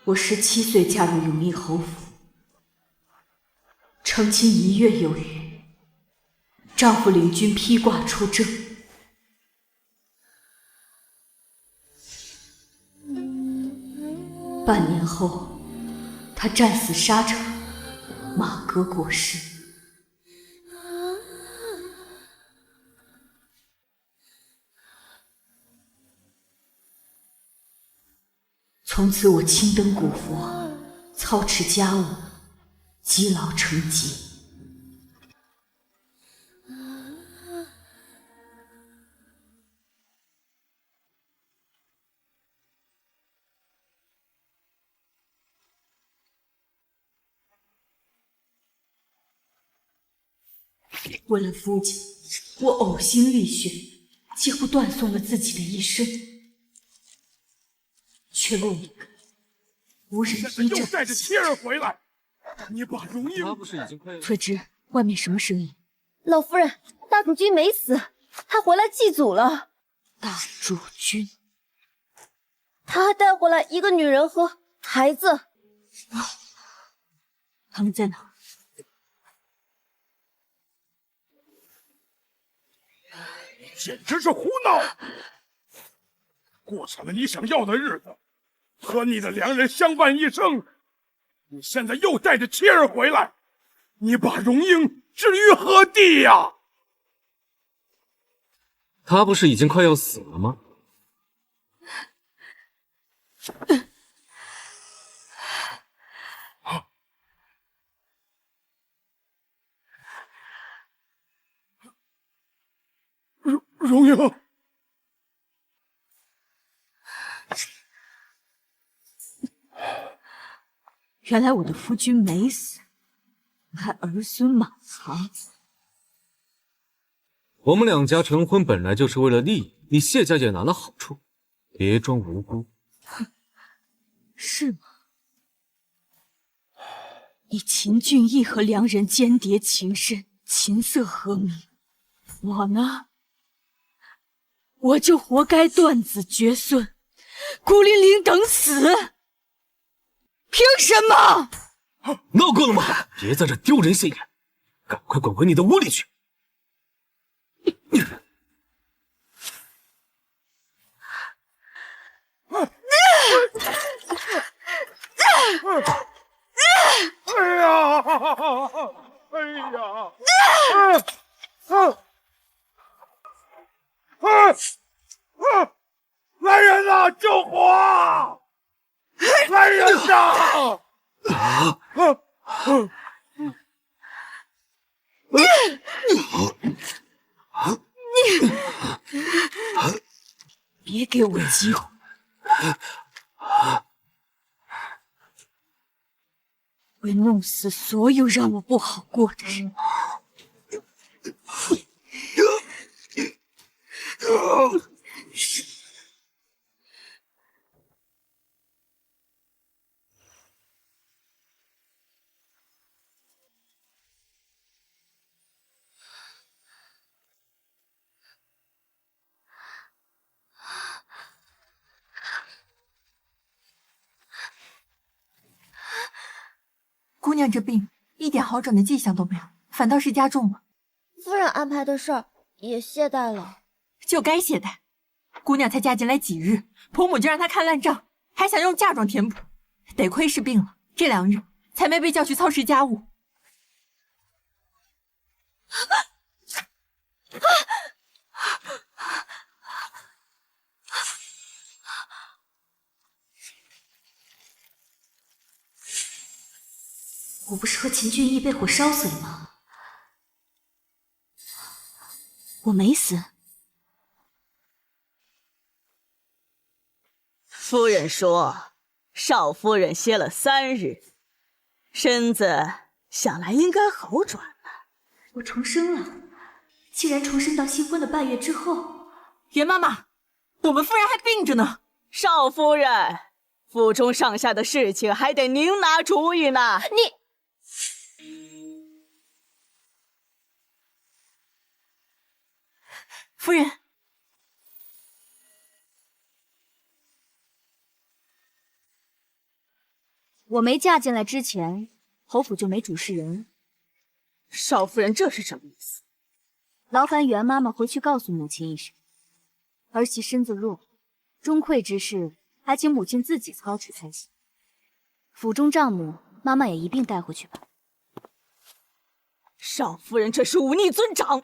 我17岁嫁入永义侯府，成亲1月有余，丈夫领军披挂出征。半年后，他战死沙场，马革裹尸。从此我青灯古佛，操持家务，积劳成疾。为了夫家，我呕心沥血，几乎断送了自己的一生，却落一个无人依仗。又带着妻儿回来，你把荣英……翠芝，外面什么声音？老夫人，大主君没死，他回来祭祖了。大主君，他还带回来一个女人和孩子。他们在哪？简直是胡闹！过上了你想要的日子，和你的良人相伴一生。你现在又带着妻儿回来，你把荣英置于何地呀？他不是已经快要死了吗？荣英，原来我的夫君没死，还儿孙满堂。我们两家成婚本来就是为了利益，你谢家也拿了好处，别装无辜。是吗？你秦俊义和良人间谍情深，琴瑟和鸣。我呢？我就活该断子绝孙，孤零零等死。凭什么？闹够了吗？别在这丢人现眼，赶快滚回你的屋里去！哎呀！哎呀！来人呐！救火！来人呐！别给我机会！会弄死所有让我不好过的人。姑娘这病一点好转的迹象都没有，反倒是加重了。夫人安排的事儿也懈怠了，就该懈怠。姑娘才嫁进来几日，婆母就让她看烂账，还想用嫁妆填补。得亏是病了，这2日才没被叫去操持家务。我不是和秦俊义被火烧死了吗？我没死。夫人说，少夫人歇了3日，身子想来应该好转了。我重生了，既然重生到新婚的半月之后，严妈妈，我们夫人还病着呢。少夫人，府中上下的事情还得您拿主意呢。夫人，我没嫁进来之前，侯府就没主事人。少夫人这是什么意思？劳烦袁妈妈回去告诉母亲一声，儿媳身子弱，钟馗之事还请母亲自己操持才行。府中账目，妈妈也一并带回去吧。少夫人这是忤逆尊长，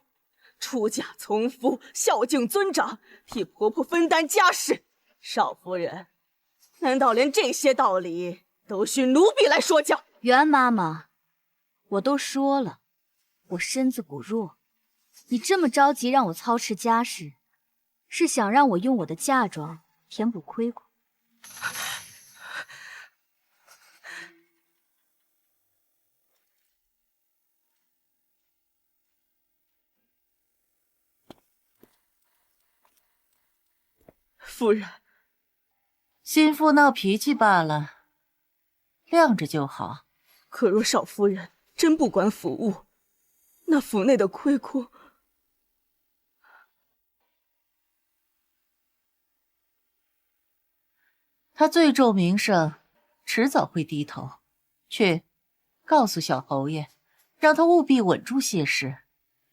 出嫁从夫，孝敬尊长，替婆婆分担家事。少夫人，难道连这些道理都需奴婢来说教？袁妈妈，我都说了，我身子骨弱，你这么着急让我操持家事，是想让我用我的嫁妆填补亏空。夫人，心腹闹脾气罢了，晾着就好。可若少夫人真不管府务，那府内的亏空，他最重名声，迟早会低头。去，告诉小侯爷，让他务必稳住些事。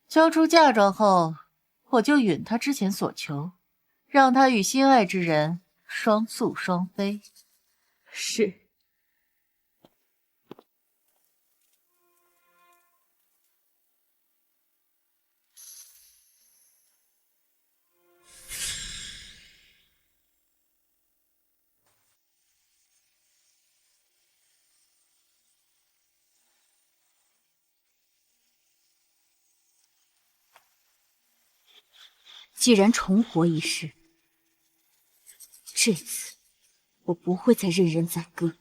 交出嫁妆后，我就允他之前所求，让他与心爱之人双宿双飞。是。既然重活一世，这次我不会再任人宰割。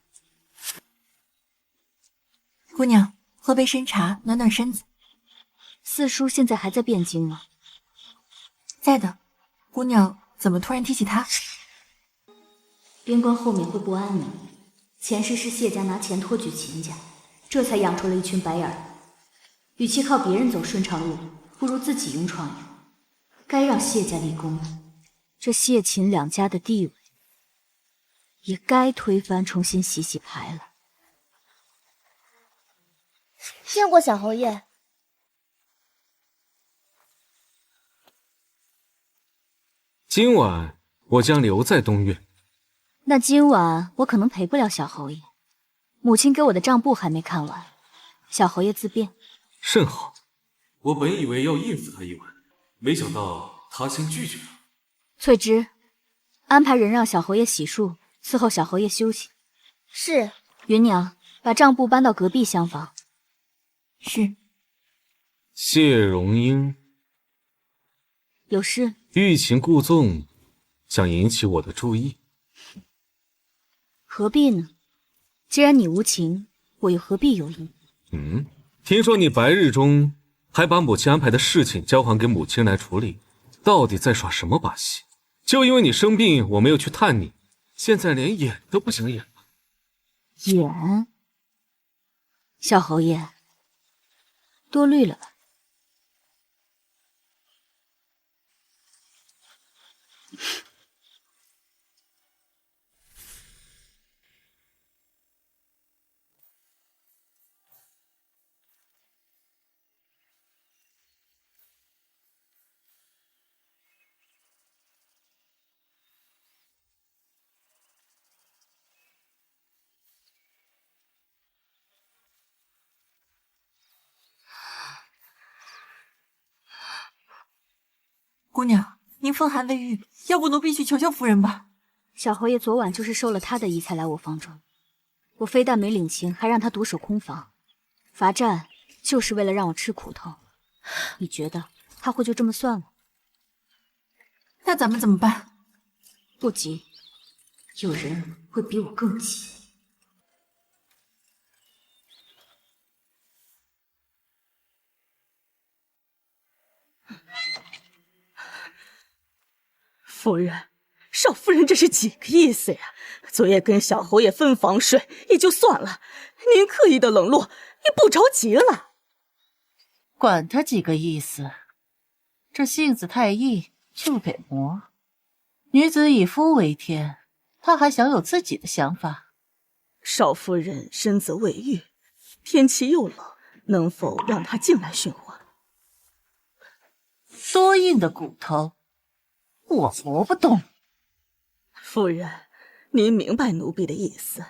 姑娘，喝杯参茶，暖暖身子。四叔现在还在汴京吗？在的。姑娘怎么突然提起他？边关后面会不安宁。前世是谢家拿钱托举秦家，这才养出了一群白眼儿。与其靠别人走顺畅路，不如自己勇闯勇。该让谢家立功，这谢秦两家的地位也该推翻，重新洗洗牌了。见过小侯爷。今晚我将留在东院。那今晚我可能陪不了小侯爷，母亲给我的账簿还没看完，小侯爷自便。甚好，我本以为要应付他一晚，没想到他先拒绝了。翠芝，安排人让小侯爷洗漱，伺候小侯爷休息。是。云娘，把账簿搬到隔壁厢房。是。谢荣英有事？欲擒故纵，想引起我的注意。何必呢？既然你无情，我又何必有意？听说你白日中还把母亲安排的事情交还给母亲来处理，到底在耍什么把戏？就因为你生病，我没有去探你，现在连演都不想演了。演？小侯爷，多虑了吧。姑娘，您风寒未愈，要不奴婢去求求夫人吧。小侯爷昨晚就是受了他的意才来我房中，我非但没领情，还让他独守空房，罚站就是为了让我吃苦头。你觉得他会就这么算我？那咱们怎么办？不急，有人会比我更急。夫人，少夫人这是几个意思呀？昨夜跟小侯爷分房睡也就算了，您刻意的冷落，也不着急了。管他几个意思，这性子太易就得磨。女子以夫为天，她还想有自己的想法。少夫人身则未愈，天气又冷，能否让她进来寻欢？多硬的骨头，我磨不动。夫人，您明白奴婢的意思，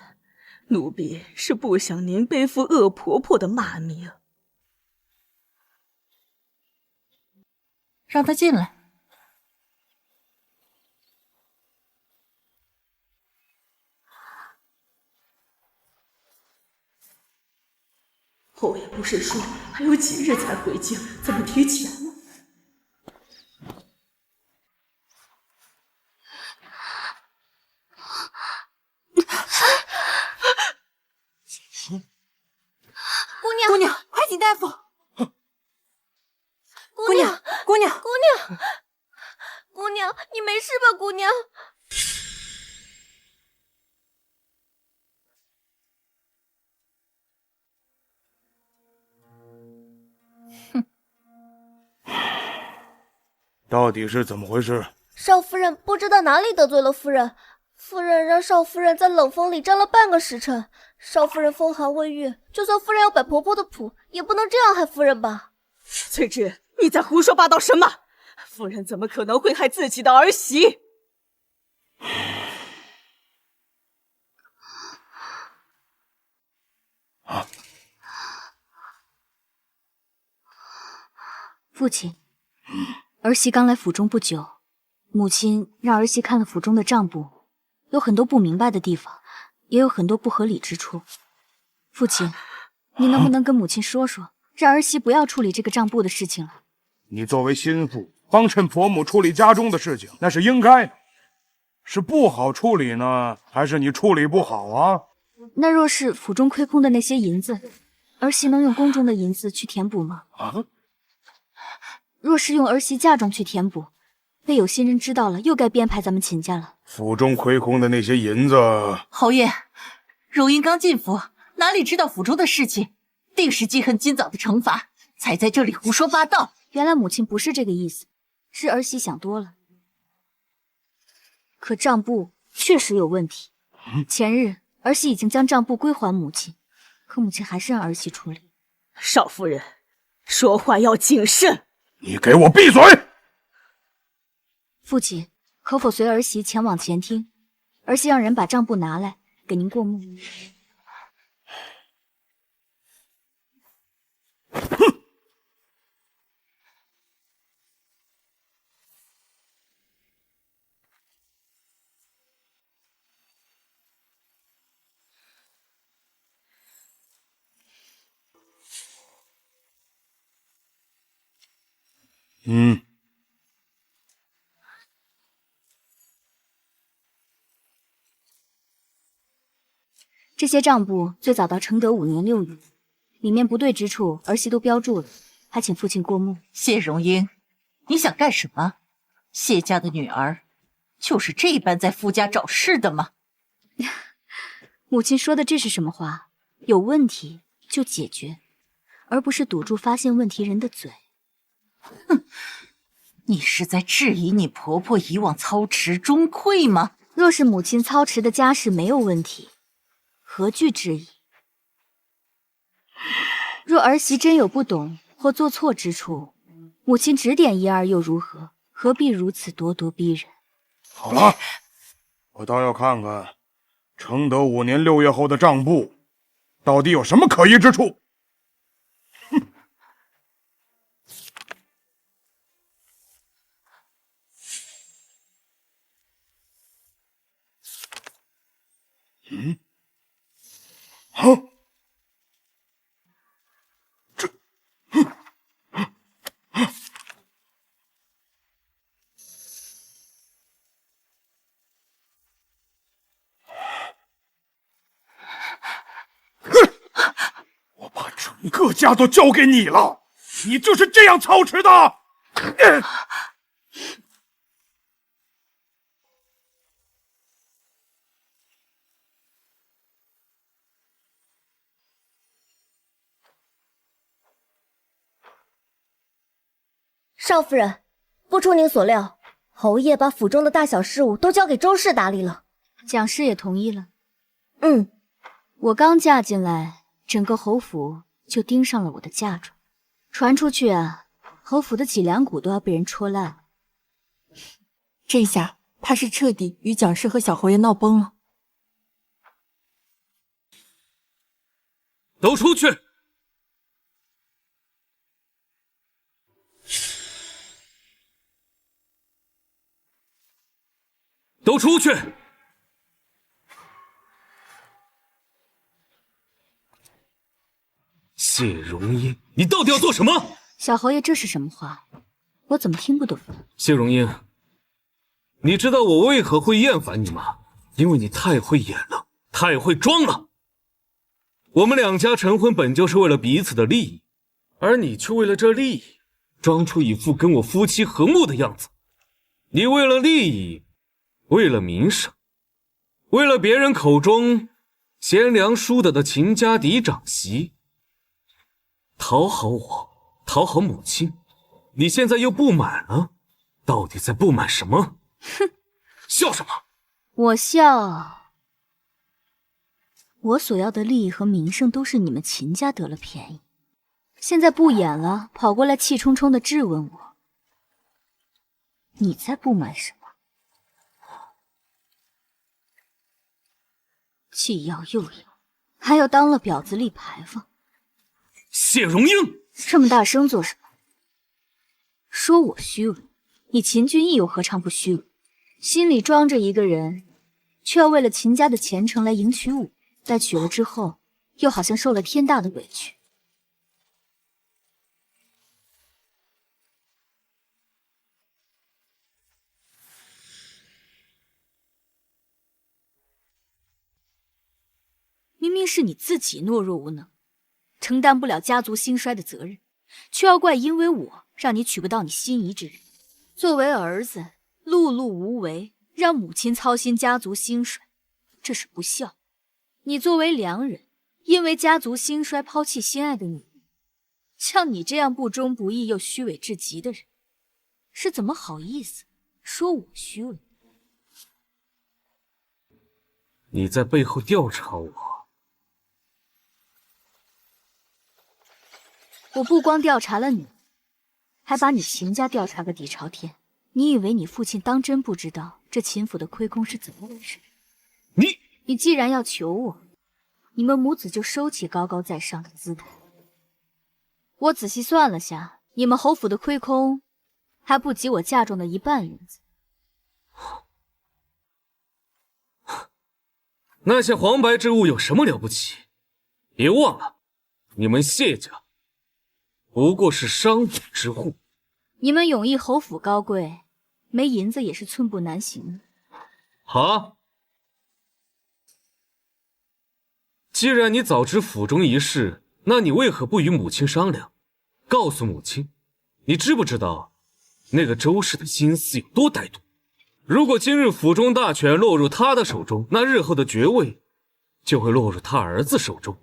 奴婢是不想您背负恶婆婆的骂名。让她进来。后爷不是说还有几日才回京，怎么提前了？姑娘，快请大夫！姑娘，你没事吧？姑娘，到底是怎么回事？少夫人不知道哪里得罪了夫人，夫人让少夫人在冷风里站了半个时辰。少夫人风寒未愈，就算夫人要摆婆婆的谱，也不能这样害夫人吧？翠芝，你在胡说八道什么？夫人怎么可能会害自己的儿媳？父亲，儿媳刚来府中不久，母亲让儿媳看了府中的账簿，有很多不明白的地方，也有很多不合理之处。父亲，你能不能跟母亲说说，让儿媳不要处理这个账簿的事情了？你作为心腹，帮衬婆母处理家中的事情，那是应该的。是不好处理呢，还是你处理不好啊？那若是府中亏空的那些银子，儿媳能用宫中的银子去填补吗？若是用儿媳嫁妆去填补，被有心人知道了，又该编排咱们秦家了。府中亏空的那些银子，侯爷，荣英刚进府，哪里知道府中的事情，定是记恨今早的惩罚，才在这里胡说八道。原来母亲不是这个意思，是儿媳想多了。可账簿确实有问题，前日儿媳已经将账簿归还母亲，可母亲还是让儿媳处理。少夫人，说话要谨慎。你给我闭嘴！父亲，可否随儿媳前往前厅？儿媳让人把账簿拿来，给您过目。哼！这些账簿最早到承德5年6月，里面不对之处儿媳都标注了，还请父亲过目。谢荣英，你想干什么？谢家的女儿就是这般在夫家找事的吗？母亲说的这是什么话？有问题就解决，而不是堵住发现问题人的嘴。哼，你是在质疑你婆婆以往操持中馈吗？若是母亲操持的家事没有问题，何惧质疑？若儿媳真有不懂或做错之处，母亲指点一二又如何？何必如此咄咄逼人？好了，我倒要看看承德5年6月后的账簿到底有什么可疑之处。哼！我把整个家都交给你了，你就是这样操持的？少夫人，不出您所料，侯爷把府中的大小事务都交给周氏打理了。蒋氏也同意了。我刚嫁进来，整个侯府就盯上了我的嫁妆，传出去啊，侯府的脊梁骨都要被人戳烂了。这下怕是彻底与蒋氏和小侯爷闹崩了。都出去！都出去！谢荣英，你到底要做什么？小侯爷，这是什么话？我怎么听不懂？谢荣英，你知道我为何会厌烦你吗？因为你太会演了，太会装了。我们两家成婚本就是为了彼此的利益，而你却为了这利益，装出一副跟我夫妻和睦的样子。你为了利益，为了名声，为了别人口中贤良淑德的秦家嫡长媳，讨好我，讨好母亲，你现在又不满了，到底在不满什么？哼，笑什么？我笑。我所要的利益和名声都是你们秦家得了便宜，现在不演了，跑过来气冲冲的质问我，你在不满什么？既要又要，还要当了婊子立牌坊。谢荣英，这么大声做什么？说我虚伪，你秦俊义又何尝不虚伪？心里装着一个人，却要为了秦家的前程来迎娶我。待娶了之后，又好像受了天大的委屈。明明是你自己懦弱无能，承担不了家族兴衰的责任，却要怪因为我让你娶不到你心仪之人。作为儿子，碌碌无为，让母亲操心家族兴衰，这是不孝。你作为良人，因为家族兴衰抛弃心爱的女人，像你这样不忠不义又虚伪至极的人，是怎么好意思说我虚伪？你在背后调查我？我不光调查了你，还把你秦家调查个底朝天。你以为你父亲当真不知道这秦府的亏空是怎么回事？你既然要求我，你们母子就收起高高在上的姿态。我仔细算了下，你们侯府的亏空还不及我嫁妆的一半银子。那些黄白之物有什么了不起？别忘了，你们谢家不过是商贾之户。你们永义侯府高贵，没银子也是寸步难行。好。既然你早知府中一事，那你为何不与母亲商量？告诉母亲，你知不知道那个周氏的心思有多歹毒？如果今日府中大权落入他的手中，那日后的爵位就会落入他儿子手中。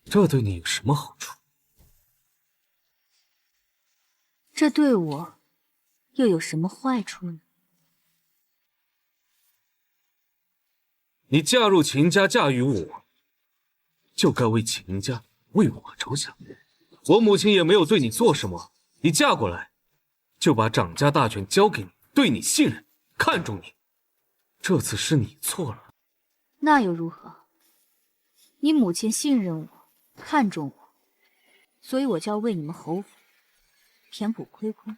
这对你有什么好处？这对我又有什么坏处呢？你嫁入秦家，嫁与我，就该为秦家、为我着想。我母亲也没有对你做什么，你嫁过来，就把掌家大权交给你，对你信任，看重你。这次是你错了。那又如何？你母亲信任我，看重我，所以我就要为你们侯府填补亏空。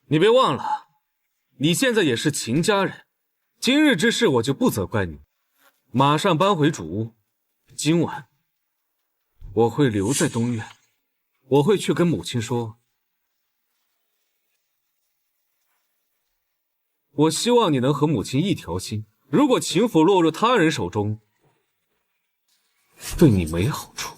你别忘了，你现在也是秦家人，今日之事我就不责怪你。马上搬回主屋，今晚我会留在东院，我会去跟母亲说，我希望你能和母亲一条心。如果秦府落入他人手中，对你没好处。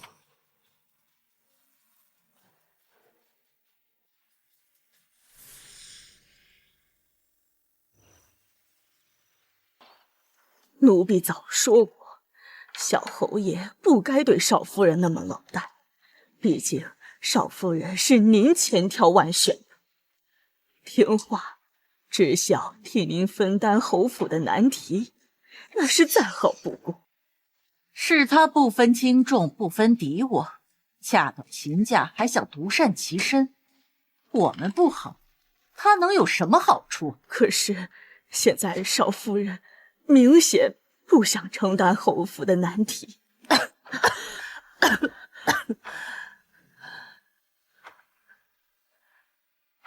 奴婢早说过，小侯爷不该对少夫人那么冷淡，毕竟少夫人是您千挑万选的，听话，知晓替您分担侯府的难题，那是再好不过。是他不分轻重，不分敌我，嫁到秦家还想独善其身。我们不好，他能有什么好处？可是现在少夫人明显不想承担侯府的难题。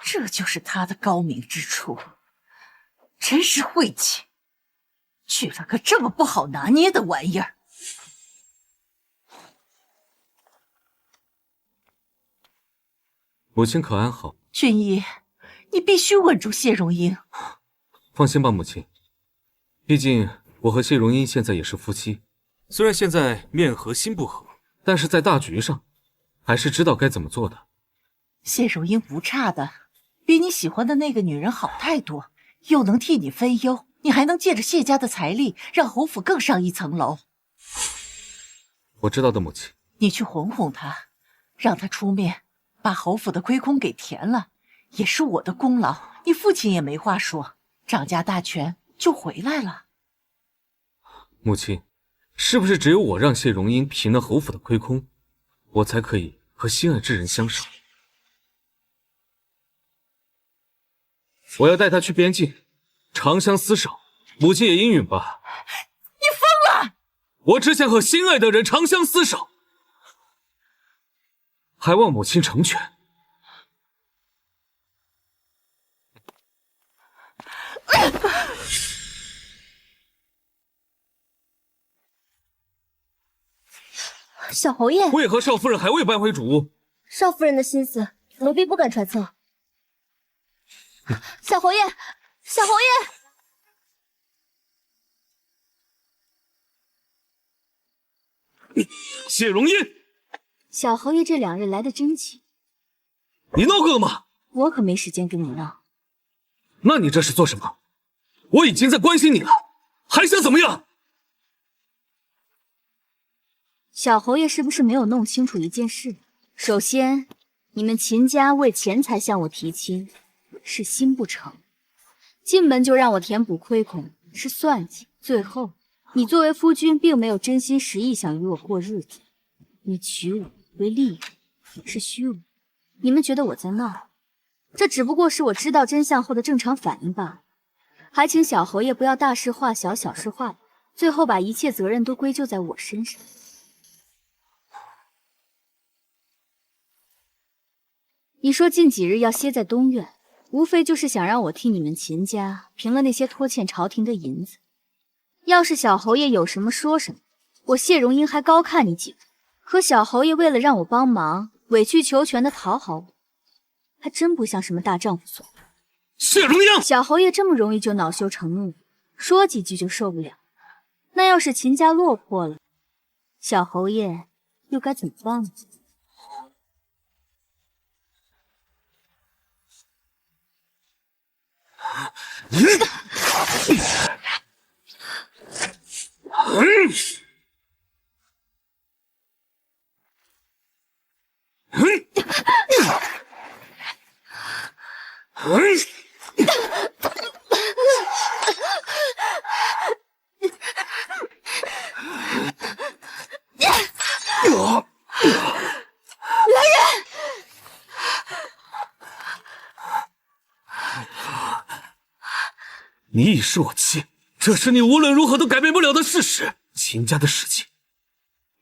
这就是他的高明之处，真是晦气，娶了个这么不好拿捏的玩意儿。母亲可安好？俊逸，你必须稳住谢荣英。放心吧，母亲。毕竟我和谢荣英现在也是夫妻，虽然现在面和心不和，但是在大局上，还是知道该怎么做的。谢荣英不差的，比你喜欢的那个女人好太多，又能替你分忧，你还能借着谢家的财力，让侯府更上一层楼。我知道的，母亲。你去哄哄她，让她出面把侯府的亏空给填了，也是我的功劳，你父亲也没话说，掌家大权就回来了。母亲，是不是只有我让谢荣英平了侯府的亏空，我才可以和心爱之人相守？我要带她去边境，长相厮守，母亲也应允吧。你疯了！我只想和心爱的人长相厮守，还望母亲成全。小侯爷，为何少夫人还未搬回主屋？少夫人的心思，奴婢不敢揣测。小侯爷，小侯爷！谢荣英，小侯爷这2日来得真急。你闹够了吗？我可没时间跟你闹。那你这是做什么？我已经在关心你了，还想怎么样？小侯爷是不是没有弄清楚一件事？首先，你们秦家为钱财向我提亲，是心不诚；进门就让我填补亏空，是算计；最后，你作为夫君，并没有真心实意想与我过日子，你娶我为利人，是虚伪。你们觉得我在闹？这只不过是我知道真相后的正常反应罢了。还请小侯爷不要大事化小，小事化大，最后把一切责任都归咎在我身上。你说近几日要歇在东院，无非就是想让我替你们秦家平了那些拖欠朝廷的银子。要是小侯爷有什么说什么，我谢荣英还高看你几分。可小侯爷为了让我帮忙，委曲求全的讨好我，还真不像什么大丈夫所为。谢荣英，小侯爷这么容易就恼羞成怒，说几句就受不了。那要是秦家落魄了，小侯爷又该怎么办呢？你已是我妻，这是你无论如何都改变不了的事实。秦家的事情，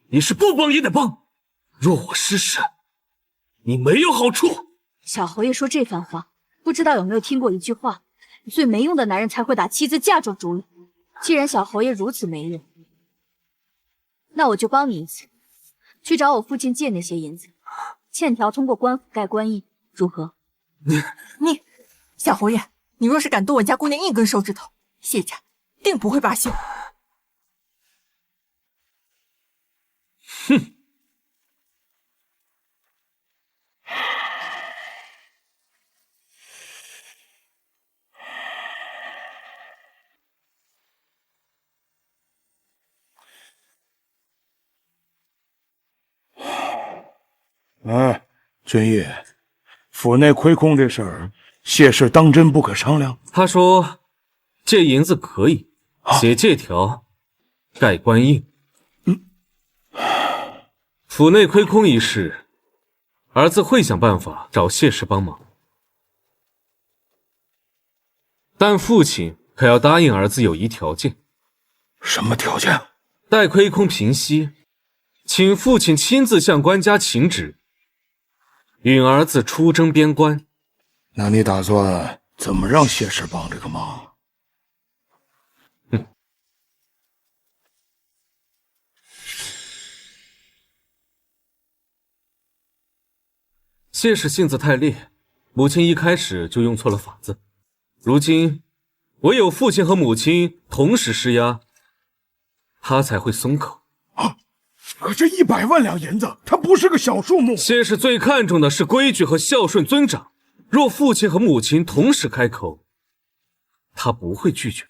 你是不帮也得帮。若我失势，你没有好处。小侯爷说这番话，不知道有没有听过一句话：最没用的男人才会打妻子嫁妆主意。既然小侯爷如此没用，那我就帮你一次，去找我父亲借那些银子，欠条通过官府盖官印，如何？你，小侯爷，你若是敢动我家姑娘一根手指头，谢家定不会罢休。哼！君毅，府内亏空这事儿，谢氏当真不可商量？他说借银子可以，写借条盖官印。府内亏空一事，儿子会想办法找谢氏帮忙，但父亲可要答应儿子有一条件。什么条件？待亏空平息，请父亲亲自向官家请旨，允儿子出征边关。那你打算怎么让谢氏帮这个忙？谢氏性子太烈，母亲一开始就用错了法子，如今唯有父亲和母亲同时施压，他才会松口。可这100万两银子，它不是个小数目。谢氏最看重的是规矩和孝顺尊长，若父亲和母亲同时开口，他不会拒绝。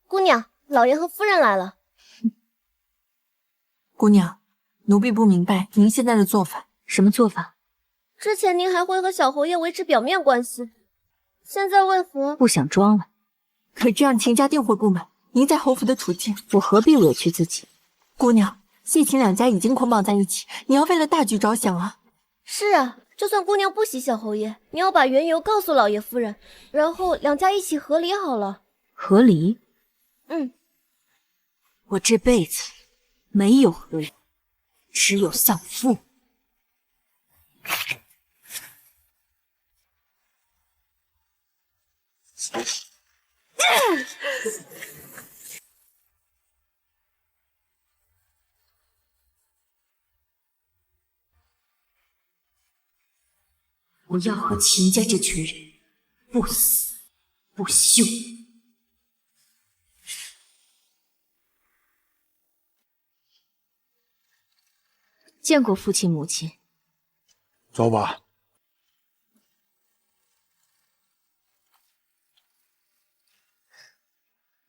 姑娘，老爷和夫人来了。姑娘，奴婢不明白您现在的做法。什么做法？之前您还会和小侯爷维持表面关系，现在为何不想装了？可这样秦家定会不满您在侯府的处境。我何必委屈自己？姑娘，谢秦两家已经捆绑在一起，你要为了大局着想啊。是啊，就算姑娘不喜小侯爷，你要把缘由告诉老爷夫人，然后两家一起和离好了。和离？我这辈子没有和离，只有丧父。我要和秦家这群人不死不休。见过父亲母亲。走吧。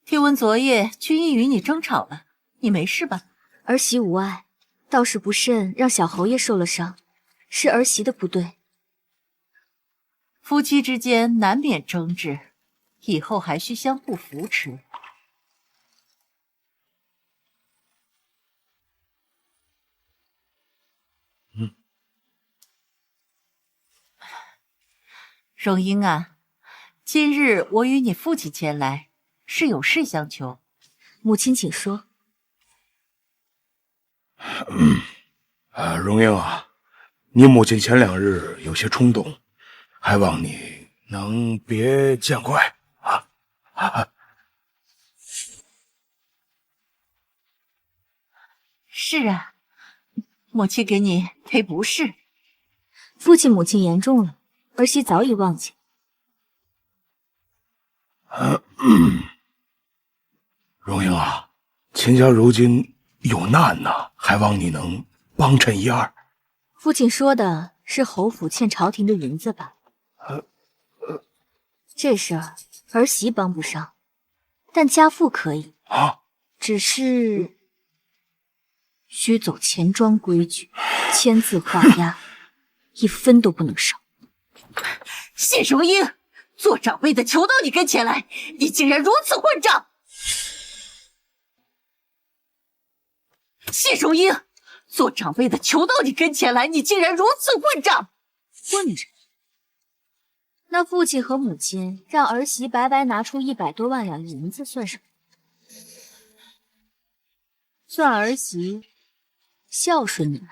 听闻昨夜君毅与你争吵了，你没事吧？儿媳无碍，倒是不慎让小侯爷受了伤，是儿媳的不对。夫妻之间难免争执，以后还需相互扶持。荣英啊，今日我与你父亲前来，是有事相求。母亲请说。荣英啊，你母亲前2日有些冲动，还望你能别见怪啊。是啊，母亲给你赔不是。父亲母亲言重了，儿媳早已忘记。荣英啊，秦家如今有难呐，还望你能帮衬一二。父亲说的是侯府欠朝廷的银子吧？这事儿儿媳帮不上，但家父可以啊。只是需走钱庄规矩，签字画押，1分都不能少。谢荣英，做长辈的求到你跟前来，你竟然如此混账！谢荣英，做长辈的求到你跟前来，你竟然如此混账！混着？那父亲和母亲让儿媳白白拿出100多万两银子算什么？算儿媳孝顺你们。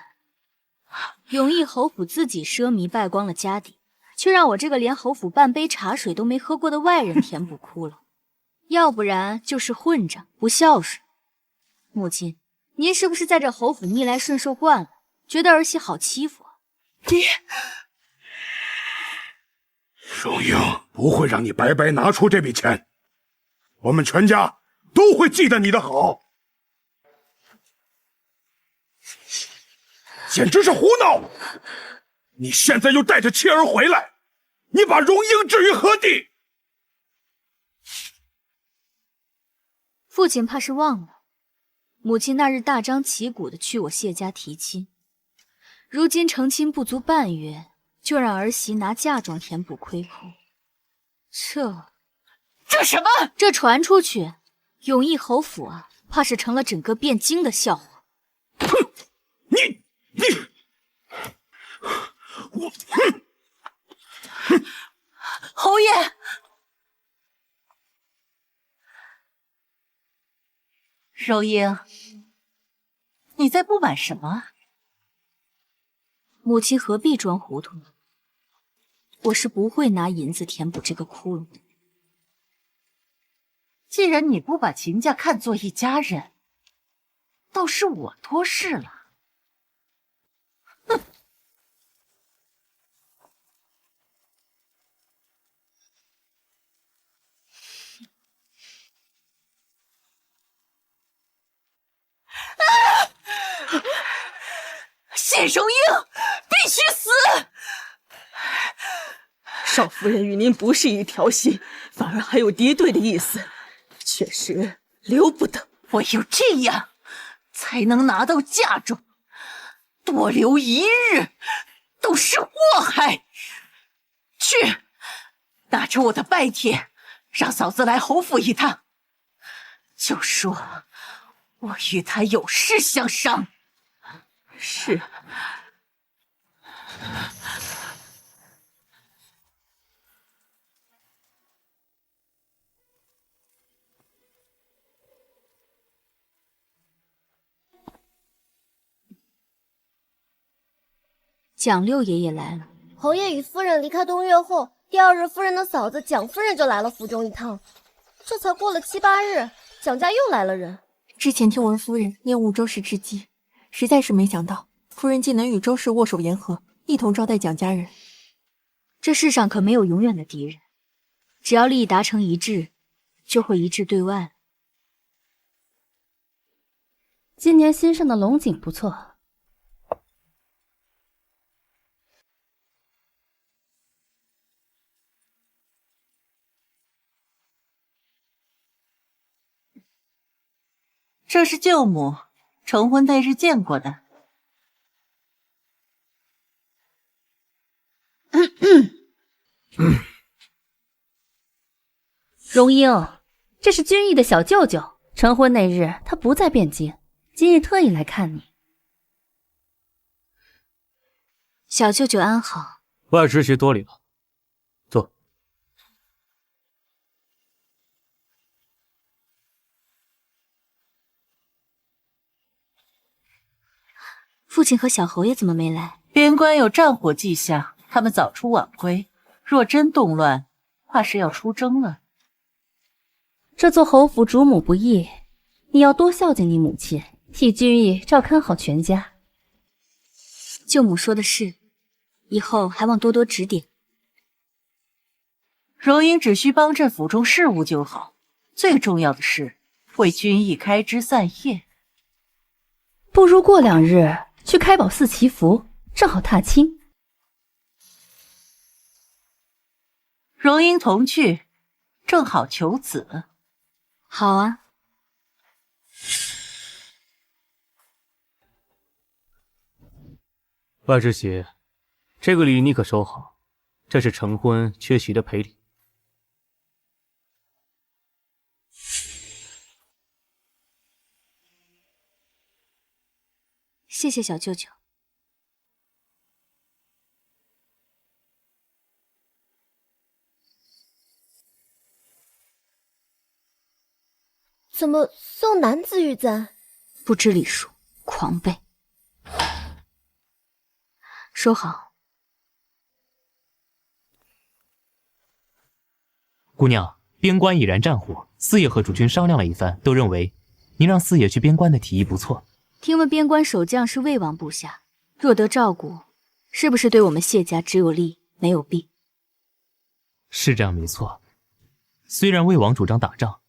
永义侯府自己奢靡败光了家底，却让我这个连侯府半杯茶水都没喝过的外人填补窟窿，要不然就是混账不孝顺。母亲，您是不是在这侯府逆来顺受惯了，觉得儿媳好欺负啊？爹，荣英不会让你白白拿出这笔钱，我们全家都会记得你的好。简直是胡闹！你现在又带着妻儿回来，你把荣英置于何地？父亲怕是忘了，母亲那日大张旗鼓的去我谢家提亲，如今成亲不足半月，就让儿媳拿嫁妆填补亏空。这什么？这传出去，永义侯府啊，怕是成了整个汴京的笑话。哼！你，我，侯爷，柔英，你在不满什么？母亲何必装糊涂呢？我是不会拿银子填补这个窟窿的。既然你不把秦家看作一家人，倒是我多事了。哼！谢荣英必须死！少夫人与您不是一条心，反而还有敌对的意思，确实留不得。唯有这样，才能拿到嫁妆，多留一日都是祸害。去，拿着我的拜帖，让嫂子来侯府一趟，就说我与她有事相商。是。蒋六爷爷来了。侯爷与夫人离开东岳后，第二日夫人的嫂子蒋夫人就来了府中一趟，这才过了7、8日，蒋家又来了人。之前听闻夫人念兀周氏之机，实在是没想到夫人竟能与周氏握手言和，一同招待蒋家人。这世上可没有永远的敌人，只要利益达成一致，就会一致对外。今年新上的龙井不错。这是舅母成婚那日见过的。荣英，这是君逸的小舅舅，成婚那日他不在汴京，今日特意来看你。小舅舅安好。外侄媳多礼了，坐。父亲和小侯爷怎么没来？边关有战火迹象，他们早出晚归，若真动乱，怕是要出征了。这座侯府主母不易，你要多孝敬你母亲，替君逸照看好全家。舅母说的是，以后还望多多指点。荣英只需帮衬府中事务就好，最重要的是为君逸开枝散叶。不如过2日去开宝寺祈福，正好踏青。荣英同去，正好求子。好啊。外侄媳，这个礼你可收好，这是成婚缺席的赔礼。谢谢小舅舅。怎么送男子玉簪？不知礼数，狂背。收好。姑娘，边关已燃战火，四爷和主君商量了一番，都认为您让四爷去边关的提议不错。听闻边关守将是魏王部下，若得照顾，是不是对我们谢家只有利没有弊？是这样没错。虽然魏王主张打仗，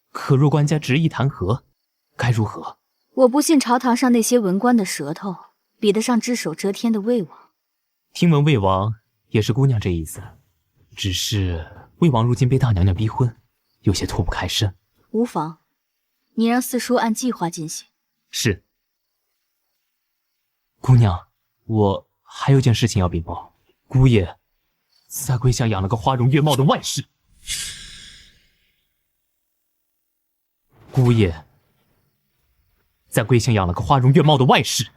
可若官家执意谈和，该如何？我不信朝堂上那些文官的舌头比得上只手遮天的魏王。听闻魏王也是姑娘这意思，只是魏王如今被大娘娘逼婚，有些脱不开身。无妨，你让四叔按计划进行。是。姑娘，我还有件事情要禀报。姑爷在归乡养了个花容月貌的外室。姑爷在归乡养了个花容月貌的外室，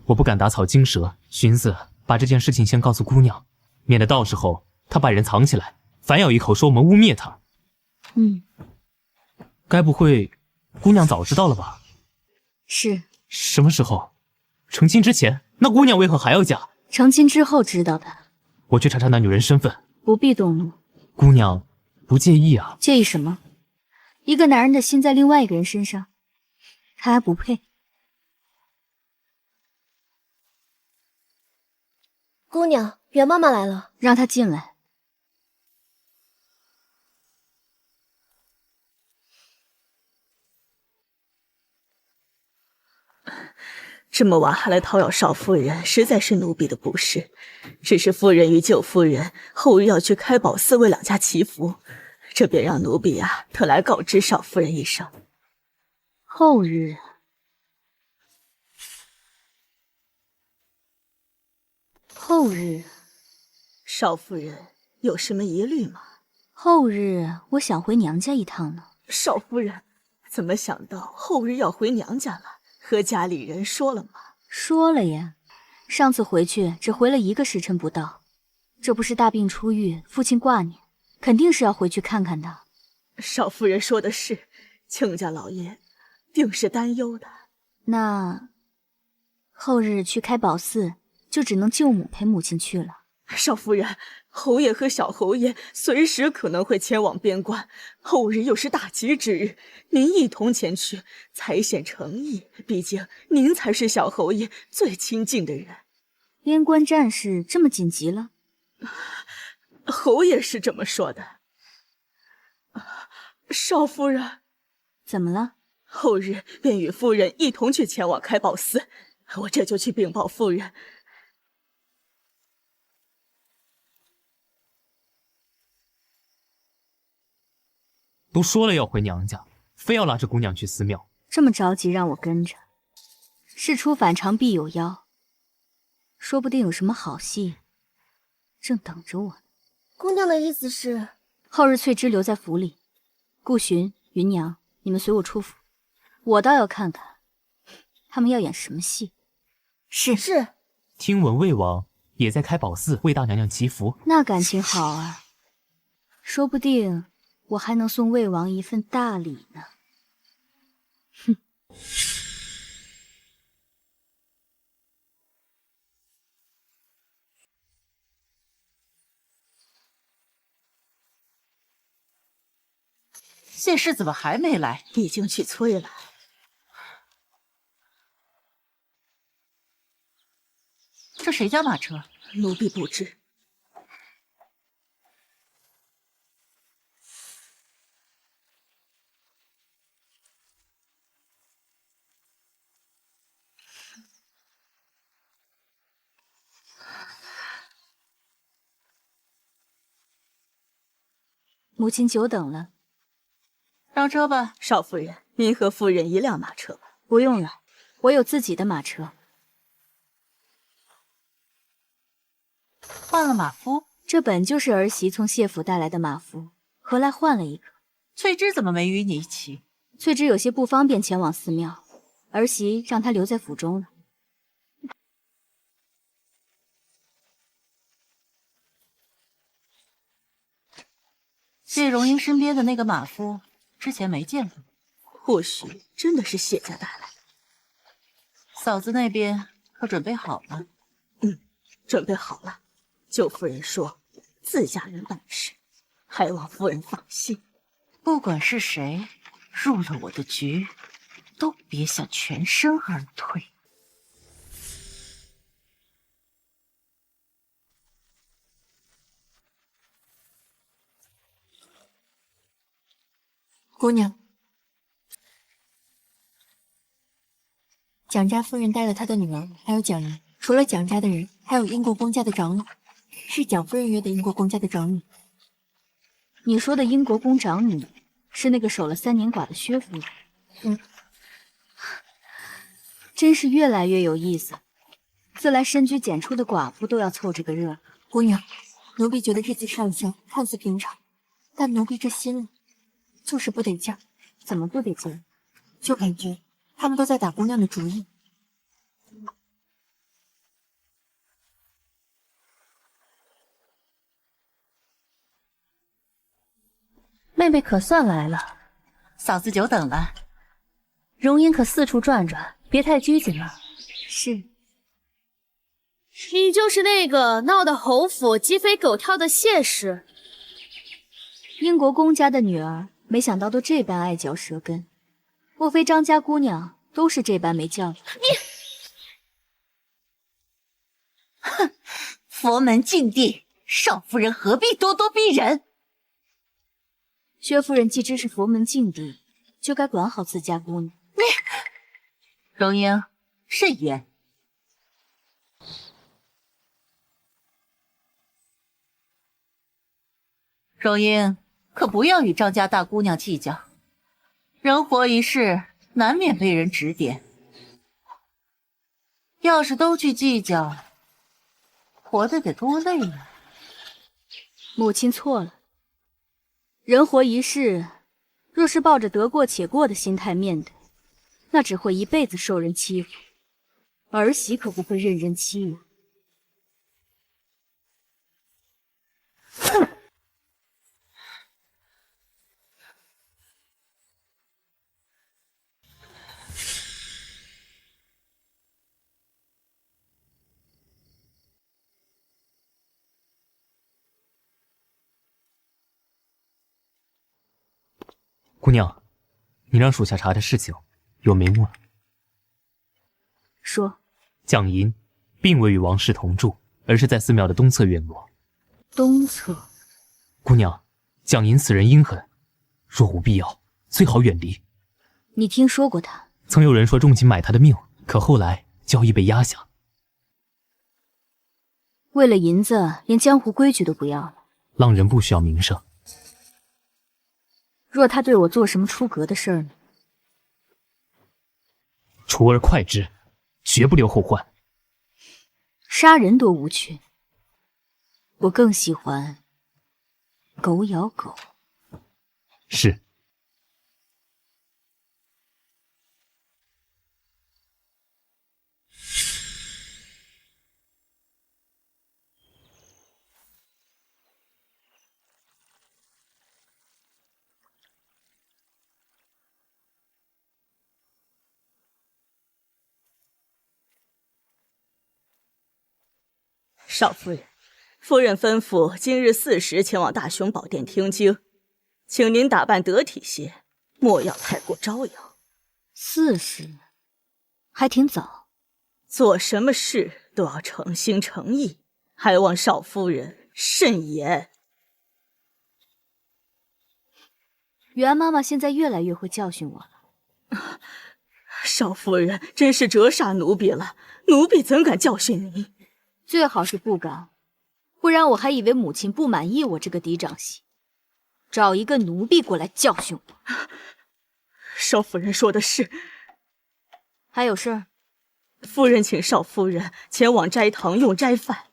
我不敢打草惊蛇，寻思把这件事情先告诉姑娘，免得到时候她把人藏起来，反咬一口说我们污蔑她。该不会姑娘早知道了吧？是。什么时候？成亲之前？那姑娘为何还要嫁？成亲之后知道的。我去查查那女人身份。不必动怒。姑娘不介意啊？介意什么？一个男人的心在另外一个人身上，他还不配。姑娘，袁妈妈来了，让她进来。这么晚还来讨要少夫人，实在是奴婢的不是。只是夫人与舅夫人后日要去开宝寺为两家祈福，这便让奴婢特来告知少夫人一声。后日？后日？少夫人有什么疑虑吗？后日我想回娘家一趟呢。少夫人，怎么想到后日要回娘家了？和家里人说了吗？说了呀，上次回去只回了1个时辰不到。这不是大病初愈，父亲挂念，肯定是要回去看看的。少夫人说的是，亲家老爷定是担忧的。那后日去开宝寺，就只能舅母陪母亲去了。少夫人，侯爷和小侯爷随时可能会前往边关，后日又是大吉之日，您一同前去才显诚意。毕竟您才是小侯爷最亲近的人。边关战事这么紧急了？侯爷是这么说的。少夫人，怎么了？后日便与夫人一同去前往开宝寺，我这就去禀报夫人。都说了要回娘家，非要拉着姑娘去寺庙，这么着急让我跟着？事出反常必有妖，说不定有什么好戏正等着我呢。姑娘的意思是，后日翠芝留在府里，顾寻、芸娘，你们随我出府，我倒要看看他们要演什么戏。是。听闻魏王也在开宝寺为大娘娘祈福，那感情好啊，说不定我还能送魏王一份大礼呢。哼。谢氏怎么还没来？已经去催了。这谁家马车？奴婢不知。母亲久等了，上车吧。少夫人，您和夫人一辆马车吧。不用了，我有自己的马车。换了马夫？这本就是儿媳从谢府带来的马夫，何来换了一个？翠芝怎么没与你一起？翠芝有些不方便前往寺庙，儿媳让她留在府中了。谢荣英身边的那个马夫，之前没见过。或许真的是谢家带来的。嫂子那边可准备好了？准备好了。舅夫人说，自家人办事，还望夫人放心。不管是谁入了我的局，都别想全身而退。姑娘，蒋家夫人带了她的女儿，还有蒋姨。除了蒋家的人，还有英国公家的长女，是蒋夫人约的英国公家的长女。你说的英国公长女，是那个守了3年寡的薛夫人？嗯，真是越来越有意思。自来深居简出的寡妇都要凑这个热闹。姑娘，奴婢觉得这次上香看似平常，但奴婢这心里就是不得劲儿。怎么不得劲儿？就感觉他们都在打姑娘的主意。妹妹可算来了，嫂子久等了。容英可四处转转，别太拘谨了。是。你就是那个闹得侯府鸡飞狗跳的谢氏。英国公家的女儿，没想到都这般爱嚼舌根。莫非张家姑娘都是这般没教养？哼，佛门禁地，少夫人何必咄咄逼人？薛夫人既知是佛门禁地，就该管好自家姑娘。容英，慎言。容英，可不要与张家大姑娘计较。人活一世，难免被人指点。要是都去计较，活得得多累啊！母亲错了。人活一世，若是抱着得过且过的心态面对，那只会一辈子受人欺负。儿媳可不会任人欺辱。哼！姑娘，你让属下查的事情有眉目了。说，蒋银并未与王氏同住，而是在寺庙的东侧院落。东侧。姑娘，蒋银此人阴狠，若无必要，最好远离。你听说过他？曾有人说重金买他的命，可后来交易被压下。为了银子，连江湖规矩都不要了。浪人不需要名声。若他对我做什么出格的事儿呢？除而快之，绝不留后患。杀人多无趣，我更喜欢狗咬狗。是。少夫人，夫人吩咐今日4时前往大雄宝殿听经，请您打扮得体些，莫要太过招摇。4时，还挺早。做什么事都要诚心诚意，还望少夫人慎言。袁妈妈现在越来越会教训我了。少夫人真是折煞奴婢了，奴婢怎敢教训你？最好是不敢，不然我还以为母亲不满意我这个嫡长媳，找一个奴婢过来教训我。少夫人说的是。还有事儿？夫人请少夫人前往斋堂用斋饭。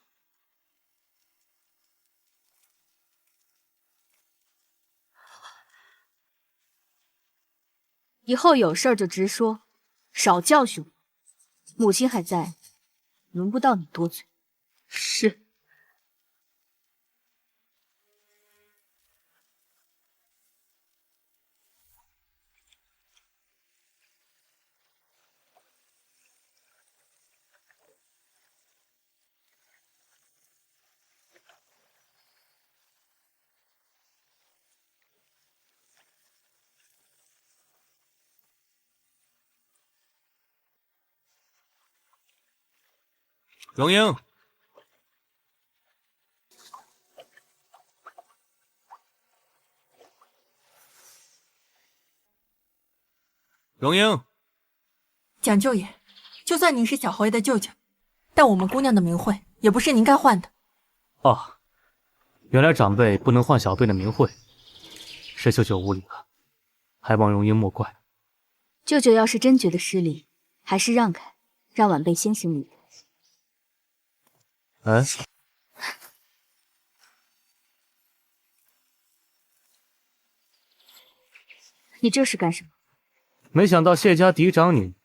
以后有事儿就直说，少教训我。母亲还在，轮不到你多嘴。是。荣英，荣英，蒋舅爷，就算您是小侯爷的舅舅，但我们姑娘的名讳也不是您该换的。哦，原来长辈不能换小辈的名讳，是舅舅无礼了，还望容英莫怪。舅舅要是真觉得失礼，还是让开，让晚辈先行礼。哎，你这是干什么？没想到谢家嫡长女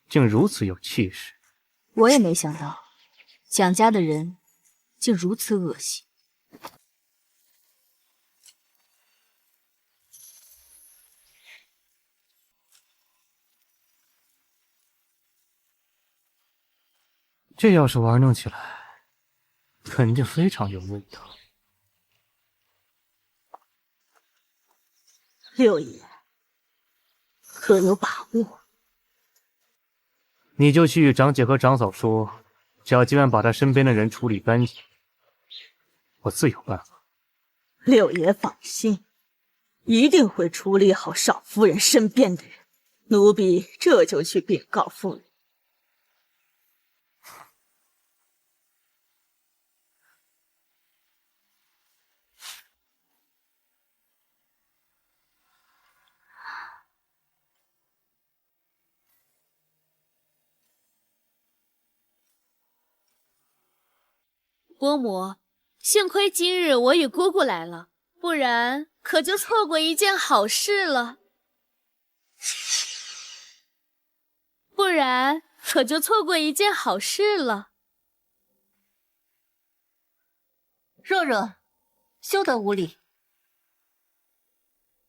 竟如此有气势。我也没想到，蒋家的人竟如此恶心。这要是玩弄起来，肯定非常有味道。六爷，可有把握？你就去长姐和长嫂说，只要今晚把她身边的人处理干净，我自有办法。六爷放心，一定会处理好少夫人身边的人。奴婢这就去禀告夫人。伯母，幸亏今日我与姑姑来了，不然可就错过一件好事了。若若，休得无礼。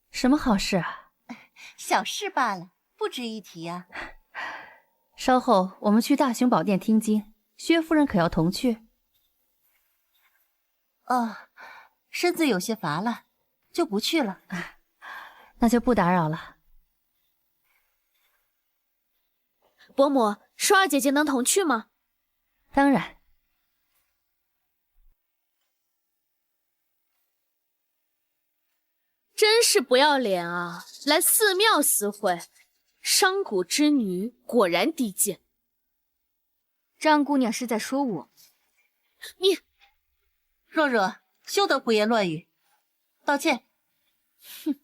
什么好事啊？小事罢了，不值一提啊。稍后我们去大雄宝殿听经，薛夫人可要同去？哦，身子有些乏了，就不去了。那就不打扰了。伯母，双儿姐姐能同去吗？当然。真是不要脸啊！来寺庙私会，商贾之女果然低贱。张姑娘是在说我？你，若若，休得胡言乱语，道歉。哼，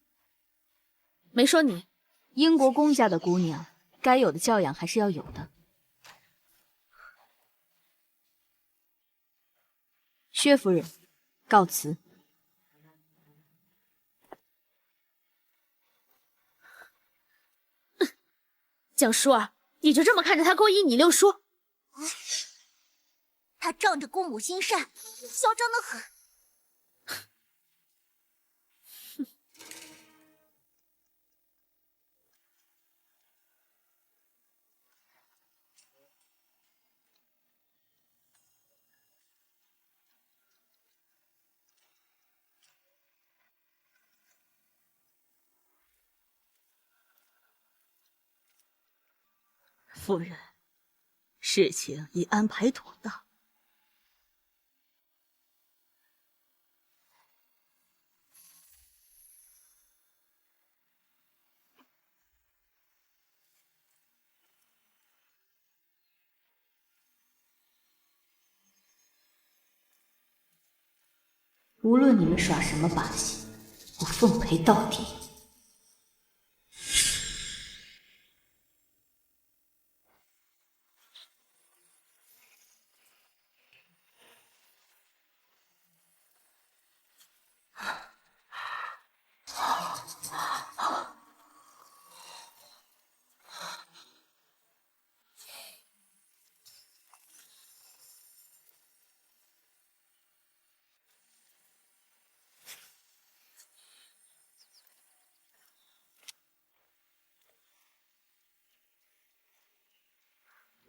没说你。英国公家的姑娘，该有的教养还是要有的。薛夫人，告辞。蒋淑儿，你就这么看着他勾引你六叔？他仗着姑母心善，嚣张得很。夫人，事情已安排妥当。无论你们耍什么把戏，我奉陪到底。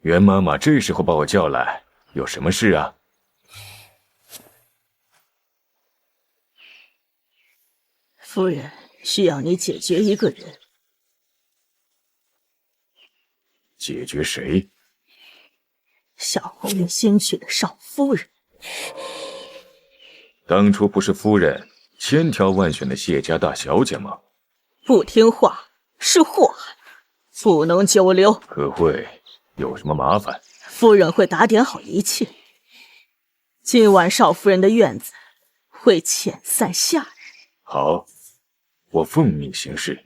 袁妈妈这时候把我叫来，有什么事啊？夫人需要你解决一个人。解决谁？小侯爷新娶的少夫人。当初不是夫人千挑万选的谢家大小姐吗？不听话是祸害，不能久留。可会有什么麻烦？夫人会打点好一切。今晚少夫人的院子会遣散下人。好，我奉命行事。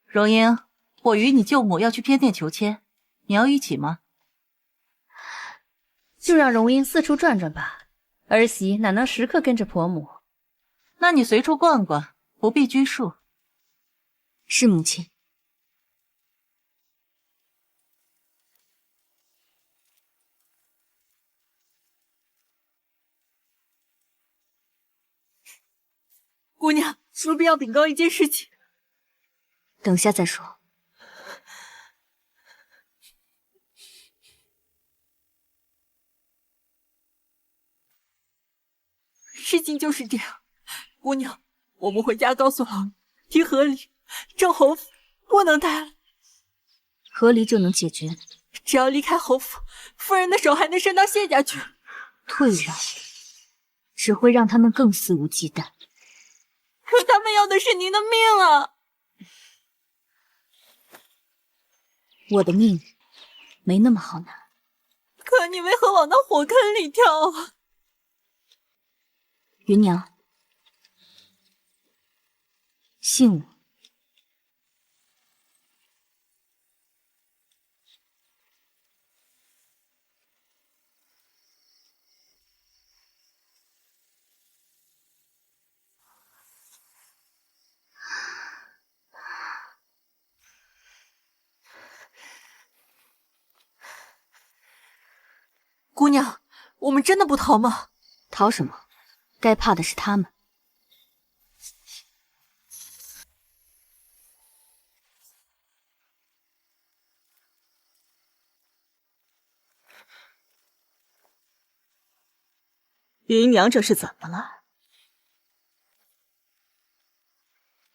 荣英，我与你舅母要去偏殿求签，你要一起吗？就让荣英四处转转吧，儿媳哪能时刻跟着婆母？那你随处逛逛，不必拘束。是母亲。姑娘，奴婢要禀告一件事情。等下再说。事情就是这样，姑娘，我们回家告诉老爷，提和离，郑侯府不能待了。和离就能解决？只要离开侯府，夫人的手还能伸到谢家去。退让只会让他们更肆无忌惮。可他们要的是您的命啊！我的命没那么好拿。可你为何往那火坑里跳啊？芸娘，信我。姑娘，我们真的不逃吗？逃什么？该怕的是他们。芸娘这是怎么了？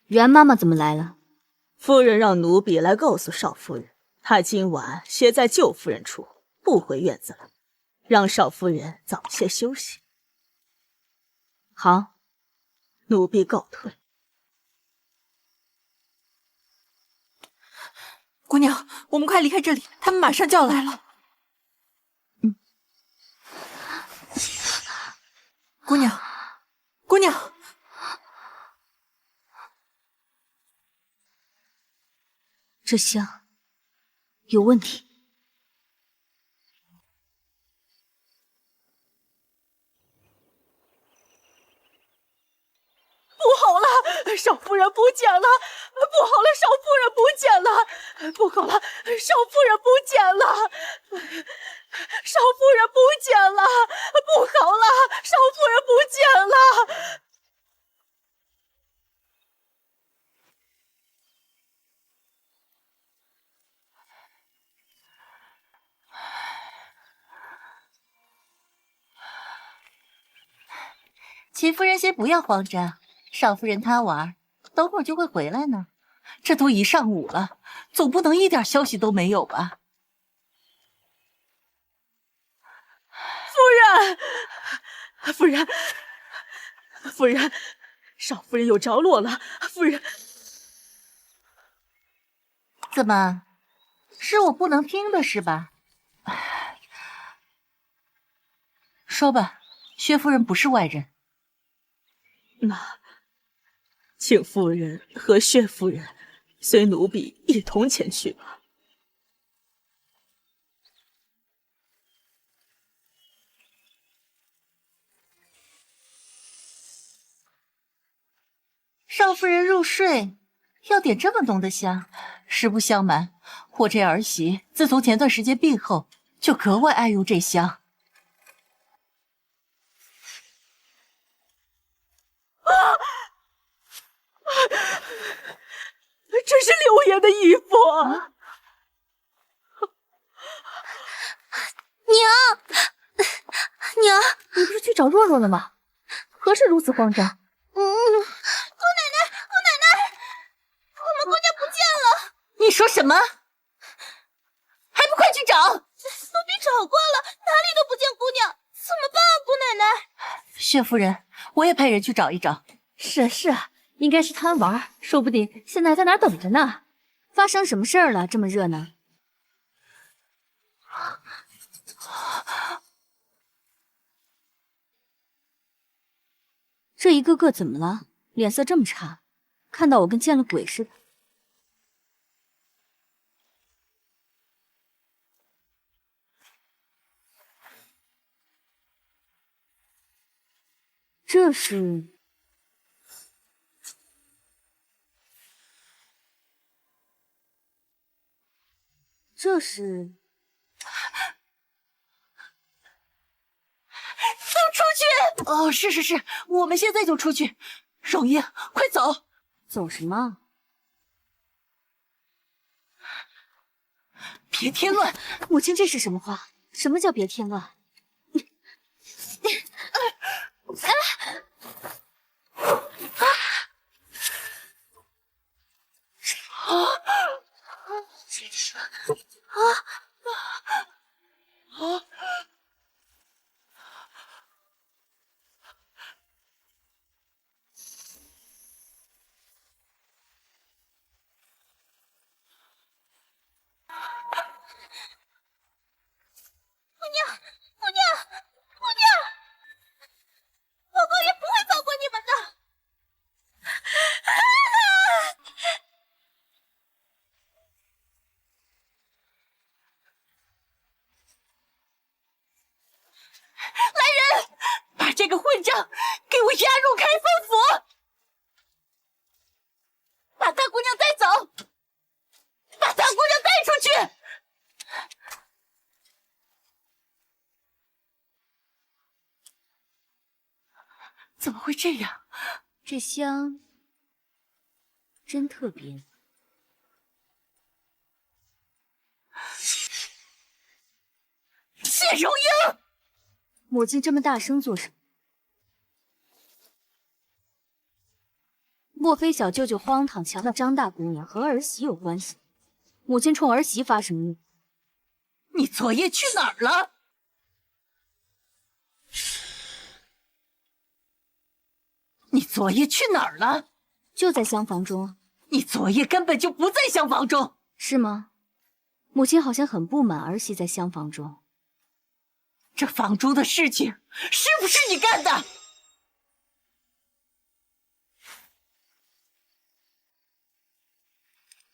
袁妈妈怎么来了？夫人让奴婢来告诉少夫人，她今晚歇在舅夫人处，不回院子了，让少夫人早些休息。好，奴婢告退。姑娘，我们快离开这里，他们马上就要来了。姑娘，姑娘，这香有问题。不好了，少夫人不见了！不好了，少夫人不见了！不好了，少夫人不见了！少夫人不见了！不好了，少夫人不见了！秦夫人先不要慌张，少夫人贪玩，等会儿就会回来呢。这都一上午了，总不能一点消息都没有吧？夫人，夫人，少夫人有着落了。夫人，怎么，是我不能听的是吧？说吧，薛夫人不是外人。那，请夫人和薛夫人随奴婢一同前去吧。少夫人入睡，要点这么浓的香。实不相瞒，我这儿媳自从前段时间病后，就格外爱用这香。这是六爷的衣服。娘，你不是去找若若了吗？和何事如此慌张？姑奶奶，我们姑娘不见了！你说什么？还不快去找！奴婢找过了，哪里都不见姑娘，怎么办啊，姑奶奶？薛夫人，我也派人去找一找。是啊，应该是贪玩，说不定现在在哪儿等着呢。发生什么事儿了？这么热闹？这一个个怎么了？脸色这么差，看到我跟见了鬼似的。这是都出去！哦，是，我们现在就出去。荣英，快走！走什么？别添乱！母亲，这是什么话？什么叫别添乱？姑娘，老公爷不会放过你们的。来人，把这个混账给我押入开封府！把大姑娘带走！把大姑娘带出去！怎么会这样？这香真特别。谢荣英，母亲这么大声做什么？莫非小舅舅荒唐强的张大姑娘和儿媳有关系？母亲冲儿媳发什么怒？你昨夜去哪儿了？你昨夜去哪儿了？就在厢房中。你昨夜根本就不在厢房中，是吗？母亲好像很不满儿媳在厢房中。这房中的事情是不是你干的？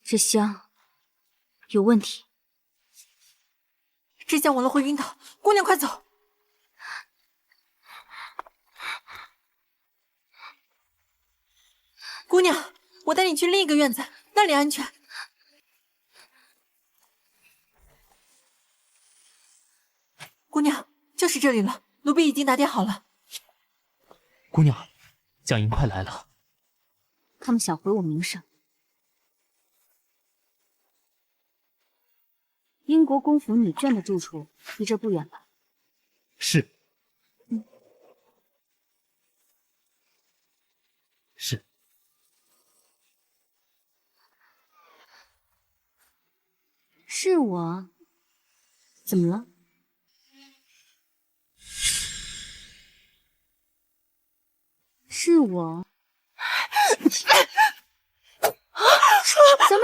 这香有问题。这香闻了会晕倒，姑娘快走！姑娘，我带你去另一个院子，那里安全。姑娘，就是这里了，奴婢已经打点好了。姑娘，蒋莹快来了。他们想毁我名声。英国公府女眷的住处离这不远吧？是。是。是我？怎么了？是我？小妹，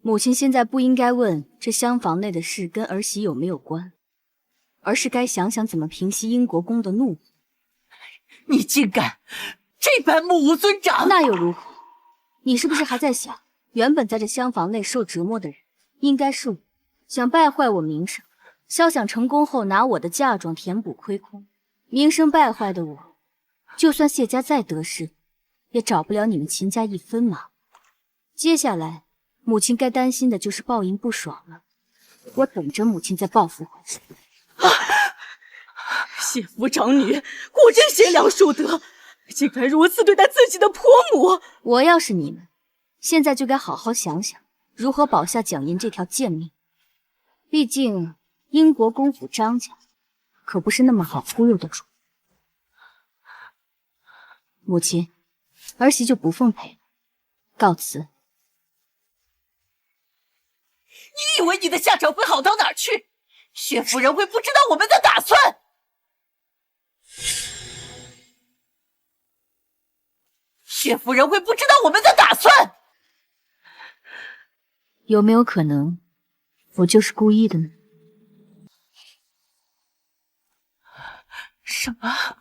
母亲现在不应该问这厢房内的事跟儿媳有没有关，而是该想想怎么平息英国公的怒火。你竟敢这般目无尊长！那又如何？你是不是还在想，原本在这厢房内受折磨的人应该是我，想败坏我名声，肖想成功后拿我的嫁妆填补亏空，名声败坏的我，就算谢家再得势，也找不了你们秦家一分嘛。接下来，母亲该担心的就是报应不爽了。我等着母亲再报复回去。谢夫长女果真贤良淑德，竟敢如此对待自己的婆母。我要是你们，现在就该好好想想如何保下蒋银这条贱命。毕竟英国公府张家可不是那么好忽悠的主。母亲，儿媳就不奉陪了，告辞。你以为你的下场会好到哪儿去？薛夫人会不知道我们的打算？薛夫人会不知道我们的打算？有没有可能，我就是故意的呢？什么？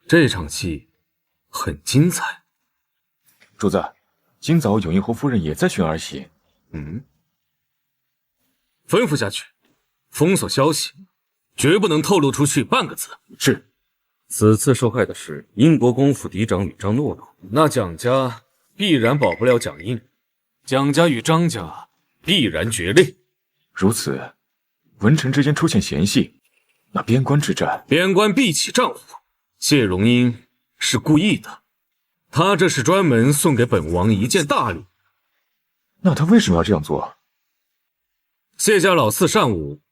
这场戏很精彩。主子，今早永英侯夫人也在寻儿媳。吩咐下去，封锁消息，绝不能透露出去半个字。是。此次受害的是英国公府嫡长与张诺诺，那蒋家必然保不了蒋英，蒋家与张家必然决裂。如此，文臣之间出现嫌隙，那边关之战，边关必起战火。谢荣英是故意的，他这是专门送给本王一件大礼。那他为什么要这样做？谢家老四善武，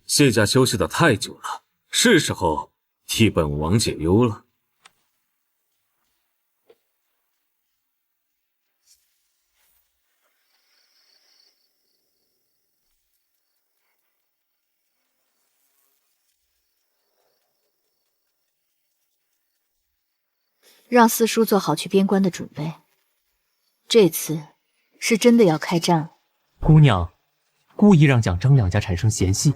谢家休息得太久了，是时候替本王解忧了。让四叔做好去边关的准备，这次是真的要开战了。姑娘故意让蒋张两家产生嫌隙，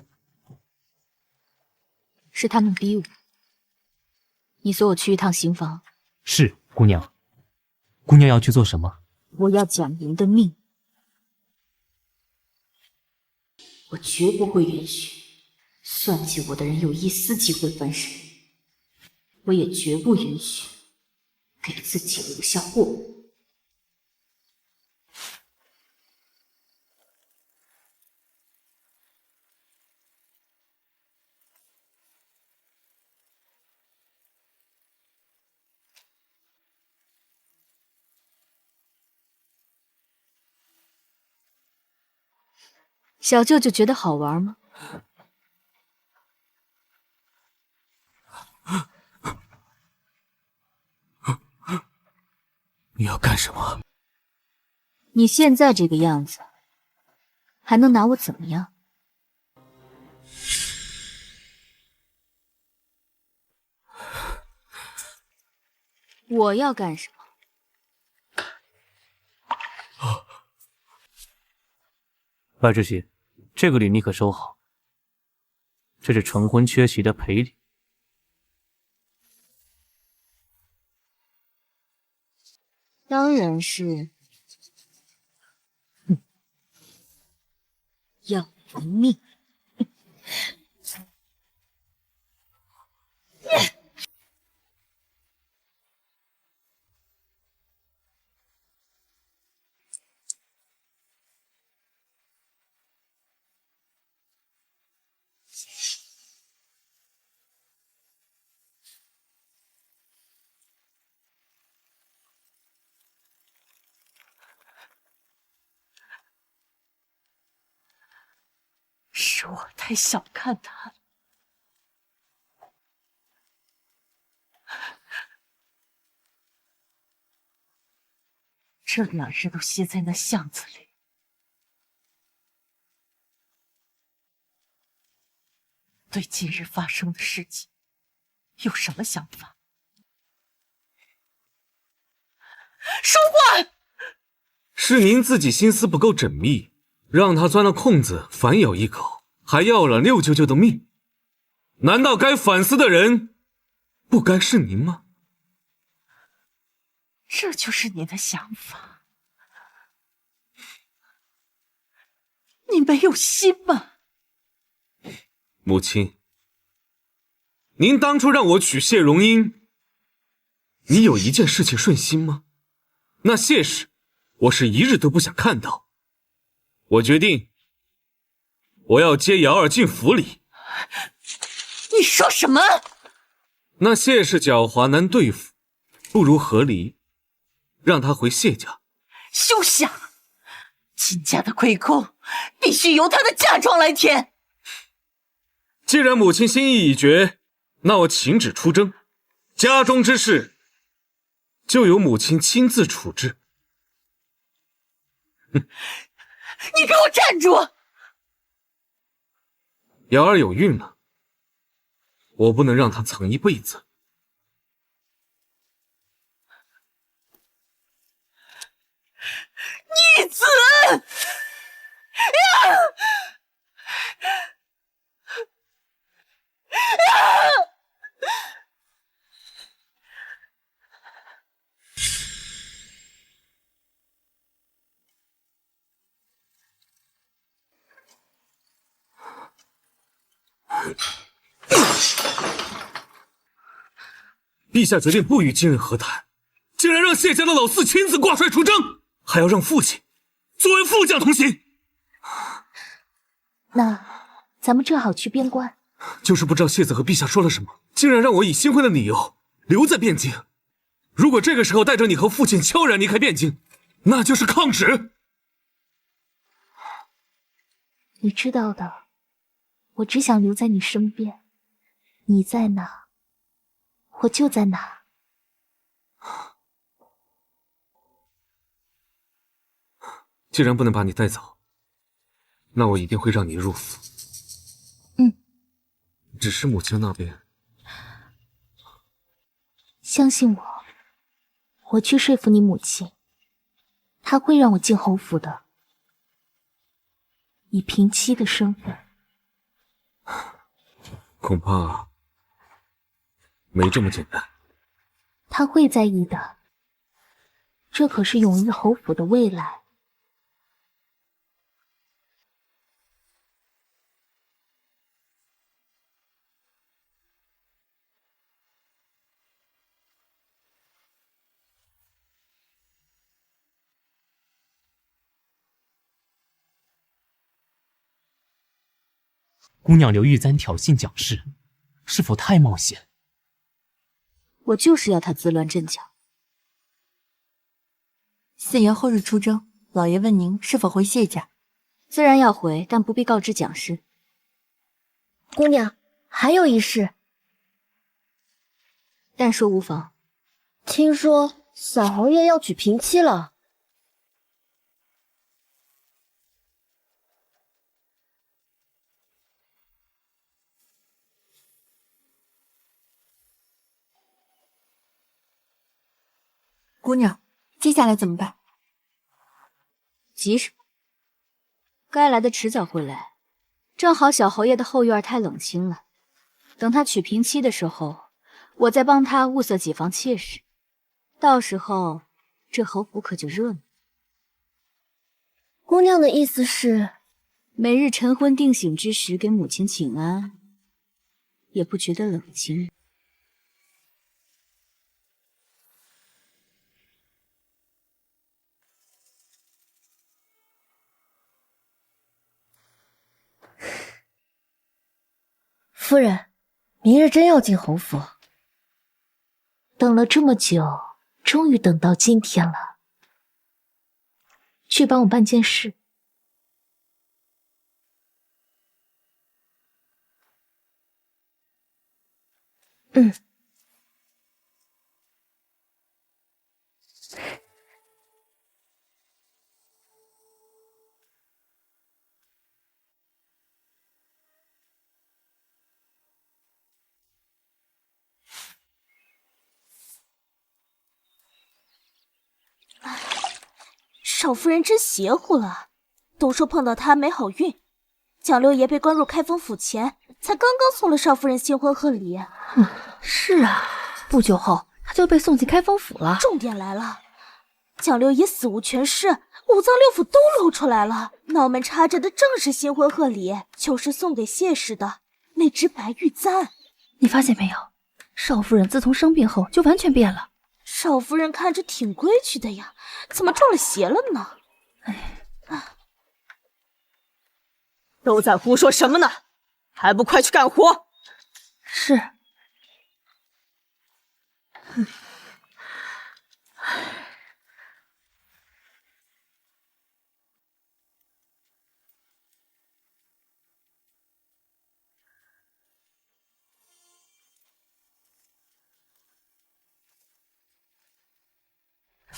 是他们逼我。你随我去一趟刑房。是姑娘。姑娘要去做什么？我要蒋莹的命。我绝不会允许算计我的人有一丝机会翻身，我也绝不允许给自己留下祸根。小舅舅觉得好玩吗？你要干什么？你现在这个样子，还能拿我怎么样？我要干什么？白知县，这个礼你可收好，这是成婚缺席的赔礼。当然是，要你的命！是我太小看他了。这2日都歇在那巷子里，对今日发生的事情有什么想法？说话！是您自己心思不够缜密，让他钻了空子反咬一口，还要了六舅舅的命。难道该反思的人不该是您吗？这就是你的想法？你没有心吗？母亲，您当初让我娶谢荣英，你有一件事情顺心吗？那谢氏，我是一日都不想看到。我决定，我要接瑶儿进府里。你说什么？那谢氏狡猾难对付，不如和离。让他回谢家。休想！金家的亏空必须由他的嫁妆来填。既然母亲心意已决，那我请旨出征，家中之事就由母亲亲自处置。你给我站住！瑶儿有孕了，我不能让她藏一辈子。逆子！陛下决定不与今日和谈，竟然让谢家的老四亲自挂帅出征，还要让父亲作为副将同行。那咱们正好去边关。就是不知道谢子和陛下说了什么，竟然让我以新婚的理由留在汴京。如果这个时候带着你和父亲悄然离开汴京，那就是抗旨。你知道的，我只想留在你身边，你在哪，我就在哪。既然不能把你带走，那我一定会让你入府。只是母亲那边，相信我，我去说服你母亲，她会让我进侯府的，以平妻的身份。恐怕没这么简单。她会在意的，这可是永日侯府的未来。姑娘刘玉簪挑衅蒋氏，是否太冒险？我就是要他自乱阵脚。四爷后日出征，老爷问您是否回谢家？自然要回，但不必告知蒋氏。姑娘，还有一事，但说无妨。听说小侯爷要娶平妻了。姑娘，接下来怎么办？急什么？该来的迟早会来。正好小侯爷的后院太冷清了，等他娶平妻的时候，我再帮他物色几房妾室。到时候这侯府可就热闹。姑娘的意思是，每日晨昏定省之时给母亲请安，也不觉得冷清。夫人，明日真要进侯府。等了这么久，终于等到今天了。去帮我办件事。少夫人真邪乎了，都说碰到她没好运。蒋六爷被关入开封府前，才刚刚送了少夫人新婚贺礼。是啊，不久后他就被送进开封府了。重点来了，蒋六爷死无全尸，五脏六腑都露出来了，脑门插着的正是新婚贺礼，就是送给谢氏的那只白玉簪。你发现没有，少夫人自从生病后就完全变了。少夫人看着挺规矩的呀，怎么中了邪了呢？都在胡说什么呢？还不快去干活！是。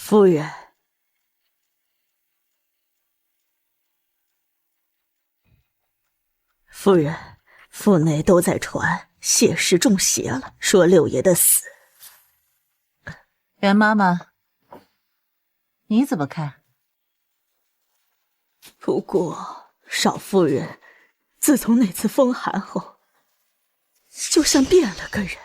夫人，夫人，府内都在传谢氏中邪了，说六爷的死。袁妈妈，你怎么看？不过少夫人自从那次风寒后，就像变了个人。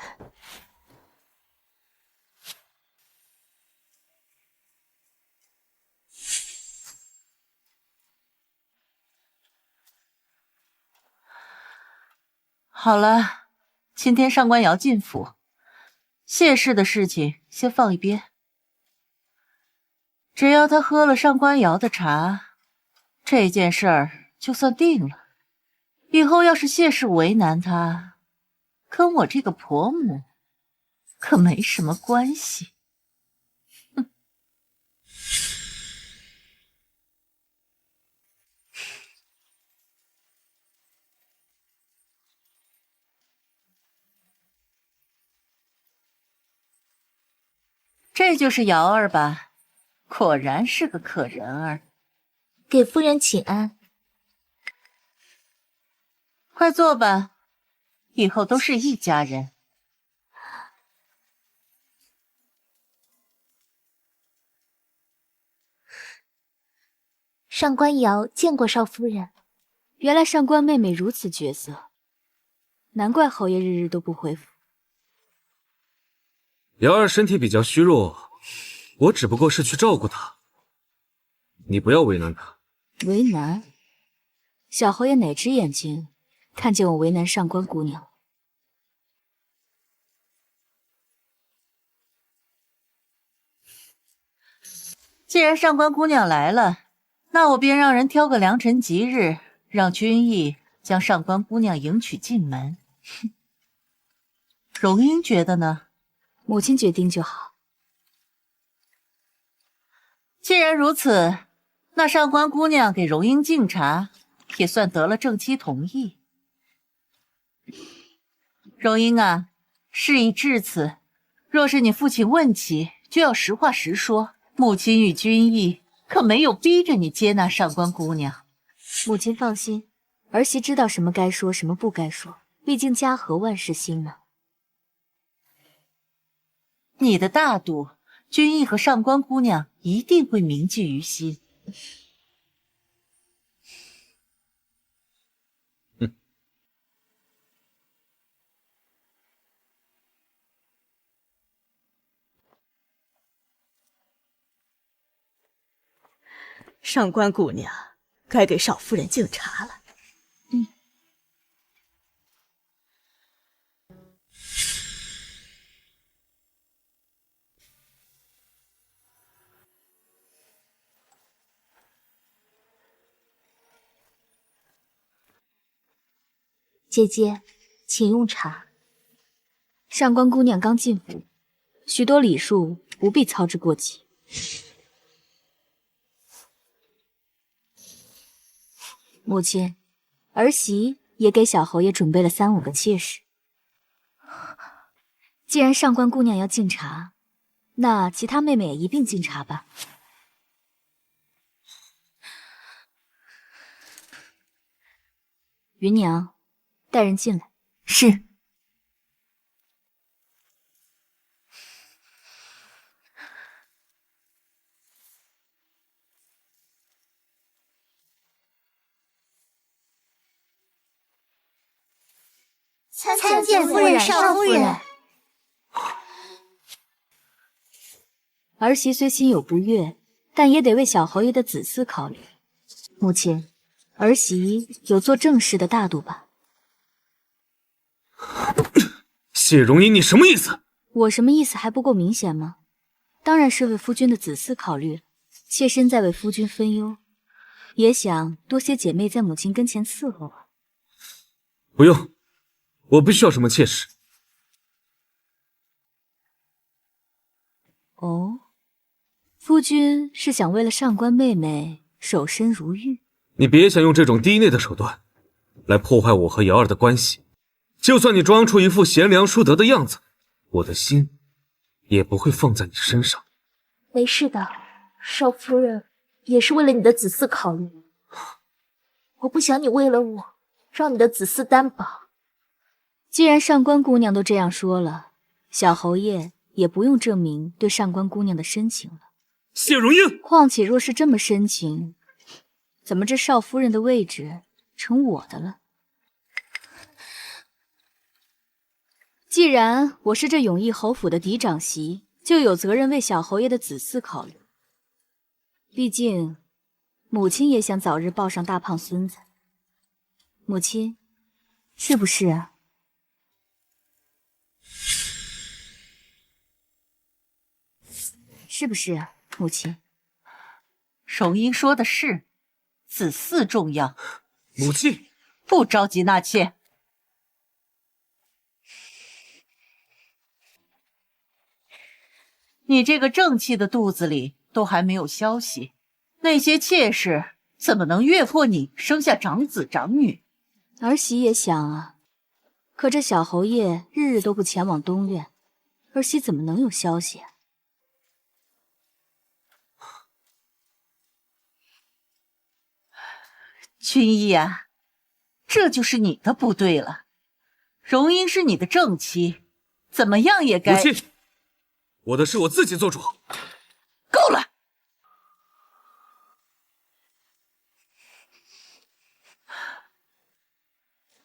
好了，今天上官瑶进府，谢氏的事情先放一边。只要他喝了上官瑶的茶，这件事儿就算定了。以后要是谢氏为难他，跟我这个婆母可没什么关系。哼。这就是瑶儿吧？果然是个可人儿。给夫人请安。快坐吧，以后都是一家人。上官瑶见过少夫人。原来上官妹妹如此绝色，难怪侯爷日日都不回府。瑶儿身体比较虚弱，我只不过是去照顾她，你不要为难她。为难？小侯爷哪只眼睛看见我为难上官姑娘？既然上官姑娘来了，那我便让人挑个良辰吉日，让君毅将上官姑娘迎娶进门。荣英觉得呢？母亲决定就好。既然如此，那上官姑娘给荣英敬茶，也算得了正妻同意。荣英啊，事已至此，若是你父亲问起，就要实话实说。母亲与君毅可没有逼着你接纳上官姑娘。母亲放心，儿媳知道什么该说，什么不该说，毕竟家和万事兴呢。你的大度，君毅和上官姑娘一定会铭记于心。上官姑娘，该给少夫人敬茶了。姐姐，请用茶。上官姑娘刚进府，许多礼数不必操之过急。母亲，儿媳也给小侯爷准备了3、5个妾室。既然上官姑娘要敬茶，那其他妹妹也一并敬茶吧。芸娘，带人进来。是。参见夫人、少夫人。儿媳虽心有不悦，但也得为小侯爷的子嗣考虑。母亲，儿媳有做正事的大度吧？谢荣英，你什么意思？我什么意思还不够明显吗？当然是为夫君的子嗣考虑了。妾身在为夫君分忧，也想多些姐妹在母亲跟前伺候啊。不用，我不需要什么妾室。哦，夫君是想为了上官妹妹守身如玉？你别想用这种低劣的手段来破坏我和瑶儿的关系。就算你装出一副贤良淑德的样子，我的心也不会放在你身上。没事的，少夫人也是为了你的子嗣考虑。我不想你为了我，让你的子嗣担保。既然上官姑娘都这样说了，小侯爷也不用证明对上官姑娘的深情了。谢荣英，况且若是这么深情，怎么这少夫人的位置成我的了？既然我是这永义侯府的嫡长媳，就有责任为小侯爷的子嗣考虑。毕竟，母亲也想早日抱上大胖孙子。母亲，是不是啊？是不是啊，母亲？荣英说的是，子嗣重要。母亲，不着急纳妾。你这个正气的肚子里都还没有消息，那些妾室怎么能越过你生下长子长女？儿媳也想啊，可这小侯爷日日都不前往东院，儿媳怎么能有消息啊？君逸啊，这就是你的不对了。荣英是你的正妻，怎么样也该……母亲，我的事我自己做主。够了！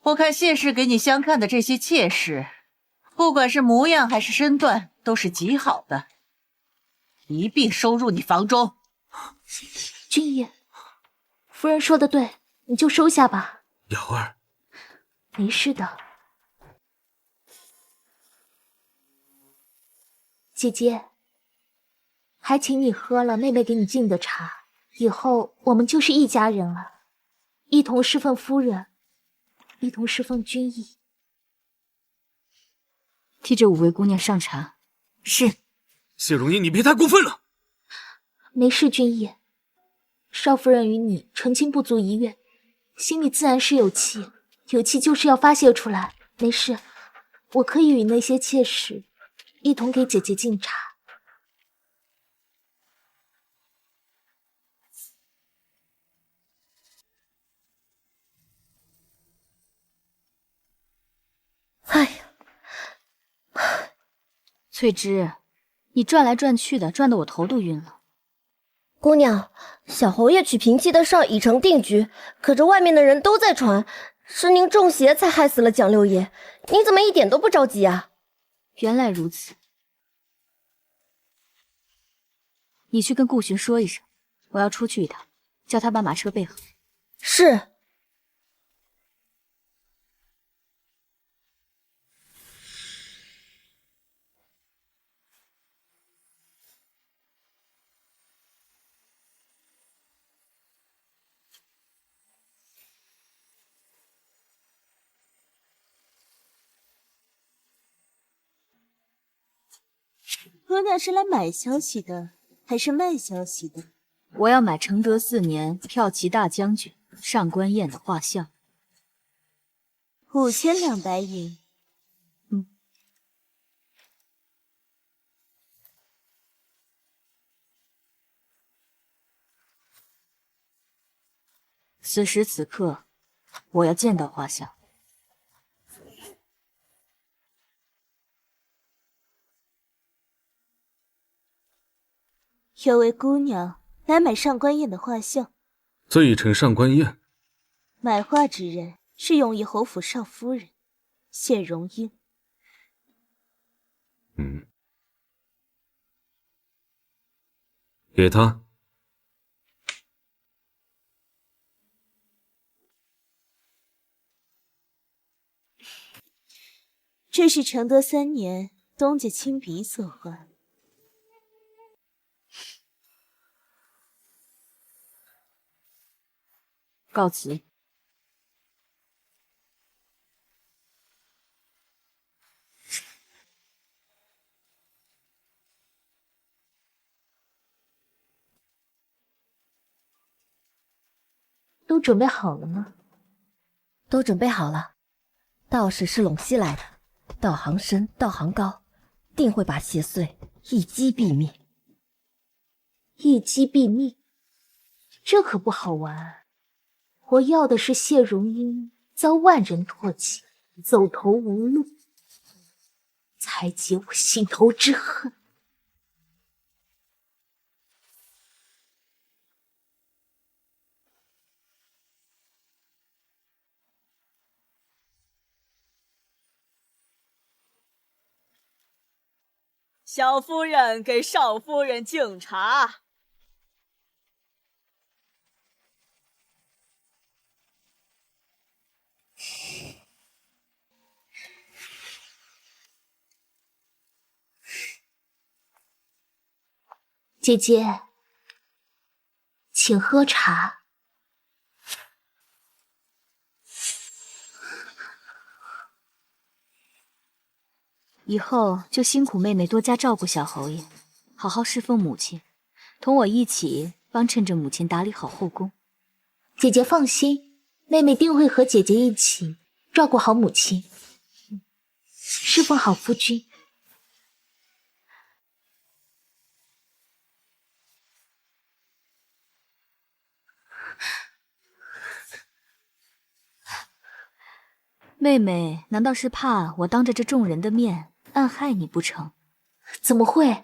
我看谢氏给你相看的这些妾室，不管是模样还是身段，都是极好的，一并收入你房中。君逸，夫人说的对，你就收下吧。瑶儿，没事的。姐姐，还请你喝了妹妹给你敬的茶，以后我们就是一家人了，一同侍奉夫人，一同侍奉君逸。替这5位姑娘上茶。是。谢荣英，你别太过分了。没事，君逸。少夫人与你成亲不足1月，心里自然是有气，有气就是要发泄出来。没事，我可以与那些妾室一同给姐姐敬茶。哎呀，翠芝，你转来转去的，转得我头都晕了。姑娘，小侯爷娶平妻的事已成定局，可这外面的人都在传，是您中邪才害死了蒋六爷，你怎么一点都不着急啊？原来如此，你去跟顾寻说一声，我要出去一趟，叫他把马车备好。是。姑娘是来买消息的，还是卖消息的？我要买承德4年骠骑大将军上官燕的画像，5000两白银。此时此刻，我要见到画像。有位姑娘来买上官燕的画像，罪臣上官燕。买画之人是永义侯府少夫人谢荣英。给他。这是承德3年东家亲笔所画。告辞。都准备好了吗？都准备好了。道士是陇西来的，道行深，道行高，定会把邪祟一击毙灭。一击毙命，这可不好玩。我要的是谢荣英遭万人唾弃，走投无路，才解我心头之恨。小夫人给少夫人敬茶。姐姐，请喝茶。以后就辛苦妹妹多加照顾小侯爷，好好侍奉母亲，同我一起帮衬着母亲打理好后宫。姐姐放心，妹妹定会和姐姐一起照顾好母亲，侍奉好夫君。妹妹难道是怕我当着这众人的面暗害你不成？怎么会？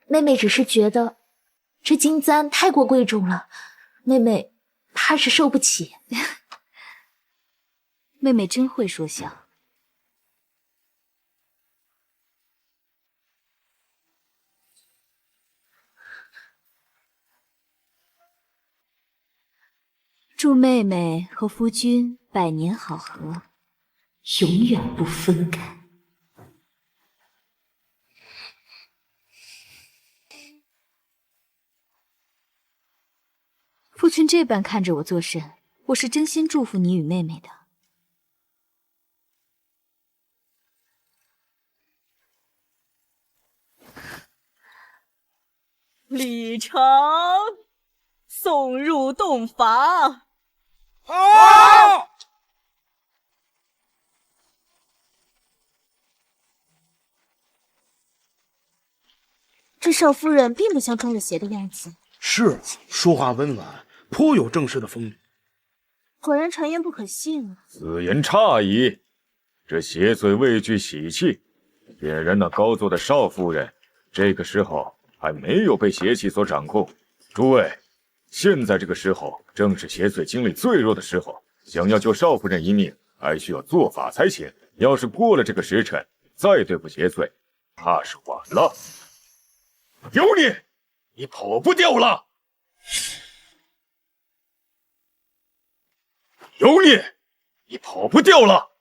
妹妹只是觉得这金簪太过贵重了，妹妹怕是受不起。妹妹真会说笑。祝妹妹和夫君百年好合，永远不分开。夫君这般看着我作甚，我是真心祝福你与妹妹的。礼成，送入洞房。好！这少夫人并不像穿着鞋的样子。是，说话温婉，颇有正式的风度。果然传言不可信啊！此言差矣。这邪祟畏惧喜气，显然那高座的少夫人，这个时候还没有被邪气所掌控。诸位，现在这个时候正是邪祟精力最弱的时候，想要救少夫人一命，还需要做法才行。要是过了这个时辰，再对付邪祟，怕是晚了。有你，你跑不掉了！有你，你跑不掉了！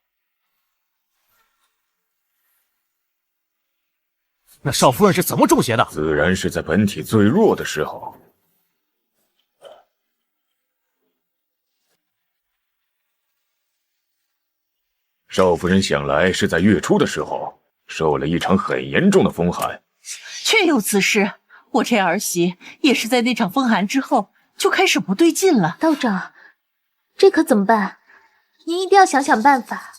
那少夫人是怎么中邪的？自然是在本体最弱的时候。少夫人想来是在月初的时候，受了一场很严重的风寒。确有此事，我这儿媳也是在那场风寒之后就开始不对劲了。道长，这可怎么办？您一定要想想办法，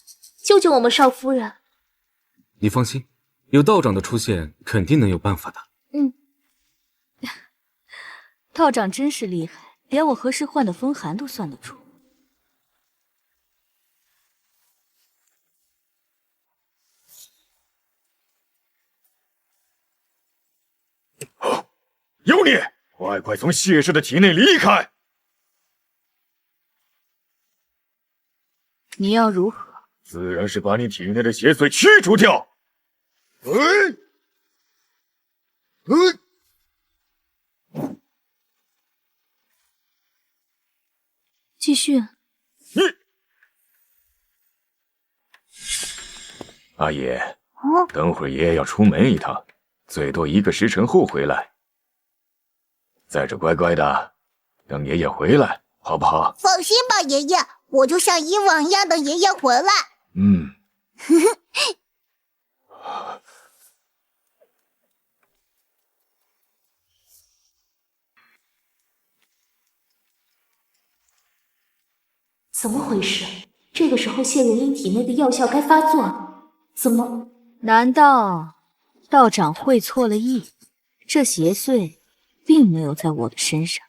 救救我们少夫人。你放心，有道长的出现，肯定能有办法的。道长真是厉害，连我何时患的风寒都算得出。有你，快从谢氏的体内离开！你要如何？自然是把你体内的邪祟驱除掉。继续。阿爷，等会儿爷爷要出门一趟，最多1个时辰后回来。在这乖乖的，等爷爷回来，好不好？放心吧，爷爷，我就像以往一样等爷爷回来。怎么回事？这个时候谢如英体内的药效该发作了，怎么？难道道长会错了意？这邪祟并没有在我的身上。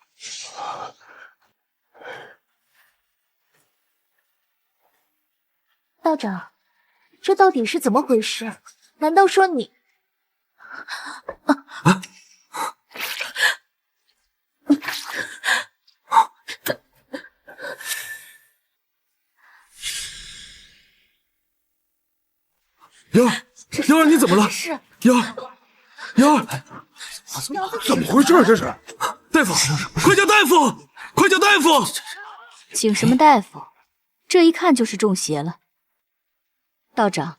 道长，这到底是怎么回事？难道说你……瑶儿，你怎么了？瑶儿，怎么回事？这是大夫，快叫大夫！快叫大夫！请什么大夫？这一看就是中邪了。道长，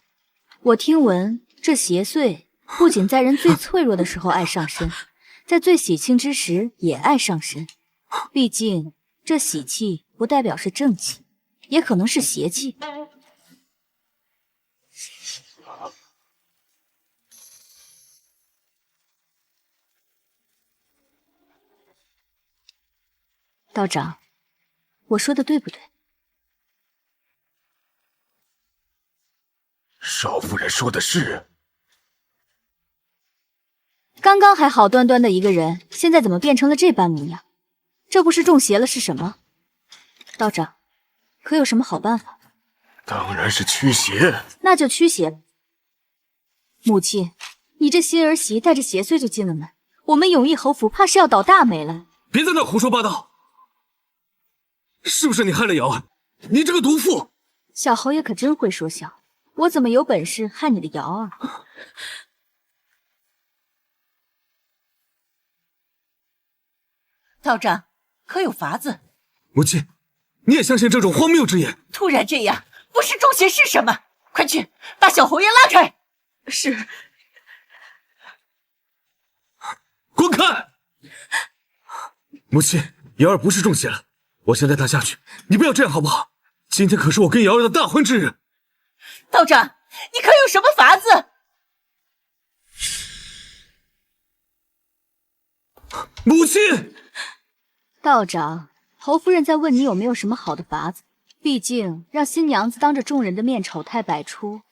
我听闻这邪祟不仅在人最脆弱的时候爱上身，在最喜庆之时也爱上身。毕竟这喜气不代表是正气，也可能是邪气。道长，我说的对不对？少夫人说的是。刚刚还好端端的一个人，现在怎么变成了这般模样？这不是中邪了是什么？道长，可有什么好办法？当然是驱邪。那就驱邪。母亲，你这新儿媳带着邪祟就进了门，我们永义侯府怕是要倒大霉了。别在那胡说八道！是不是你害了瑶儿？你这个毒妇！小侯爷可真会说笑，我怎么有本事害你的瑶儿？道长，可有法子？母亲，你也相信这种荒谬之言？突然这样，不是中邪是什么？快去把小侯爷拉开！是。滚开！母亲，瑶儿不是中邪了。我先带他下去，你不要这样好不好？今天可是我跟瑶儿的大婚之日。道长，你可有什么法子？母亲，道长，侯夫人在问你有没有什么好的法子。毕竟让新娘子当着众人的面丑态百出，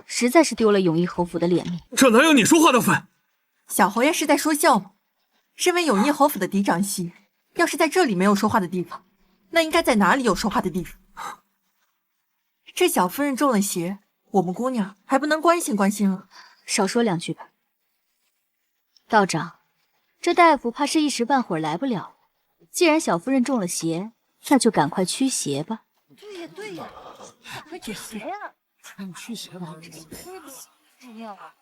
实在是丢了永义侯府的脸面。这哪有你说话的份？小侯爷是在说笑吗？身为永义侯府的嫡长媳，要是在这里没有说话的地方，那应该在哪里有说话的地方？这小夫人中了邪，我们姑娘还不能关心关心了？少说两句吧。道长，这大夫怕是一时半会儿来不了。既然小夫人中了邪，那就赶快驱邪吧。对呀，快驱邪呀！驱邪吧。不要啊！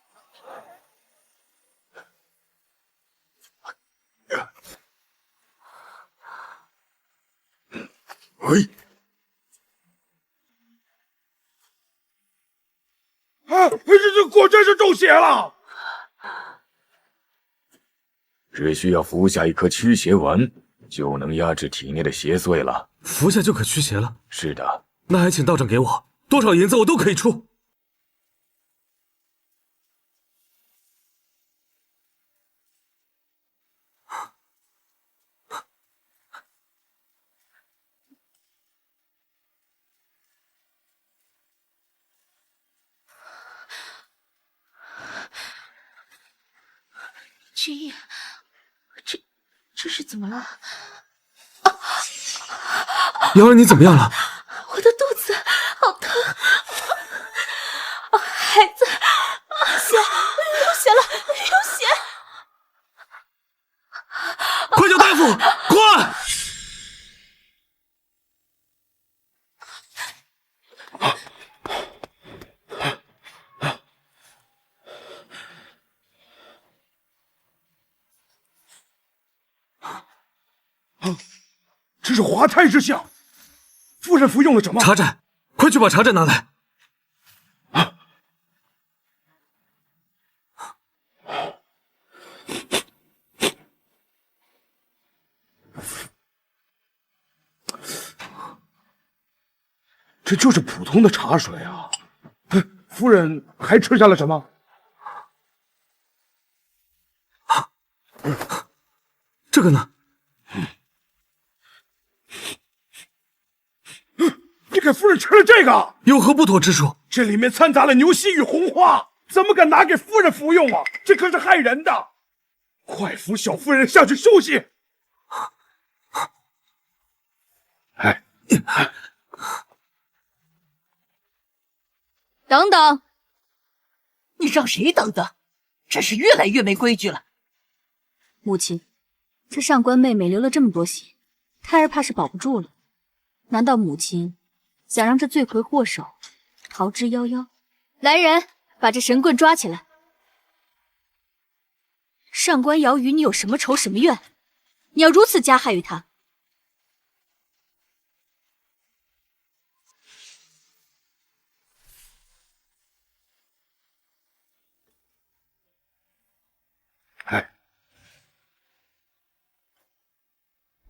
哎！啊！这果真是中邪了。只需要服下一颗驱邪丸，就能压制体内的邪祟了。服下就可驱邪了？是的。那还请道长给我多少银子，我都可以出。君逸，这是怎么了？瑶儿，你怎么样了？我的肚子好疼，孩子，血流血了，流血！快叫大夫，快！这是滑胎之象，夫人服用了什么？茶盏，快去把茶盏拿来。这就是普通的茶水啊！夫人还吃下了什么？这个呢？你给夫人吃了这个，有何不妥之处？这里面掺杂了牛膝与红花，怎么敢拿给夫人服用啊？这可是害人的！快扶小夫人下去休息。哎，等等，你让谁等等？真是越来越没规矩了。母亲，这上官妹妹流了这么多血，胎儿怕是保不住了。难道母亲想让这罪魁祸首逃之夭夭？来人，把这神棍抓起来！上官瑶与你有什么仇什么怨？你要如此加害于他？哎，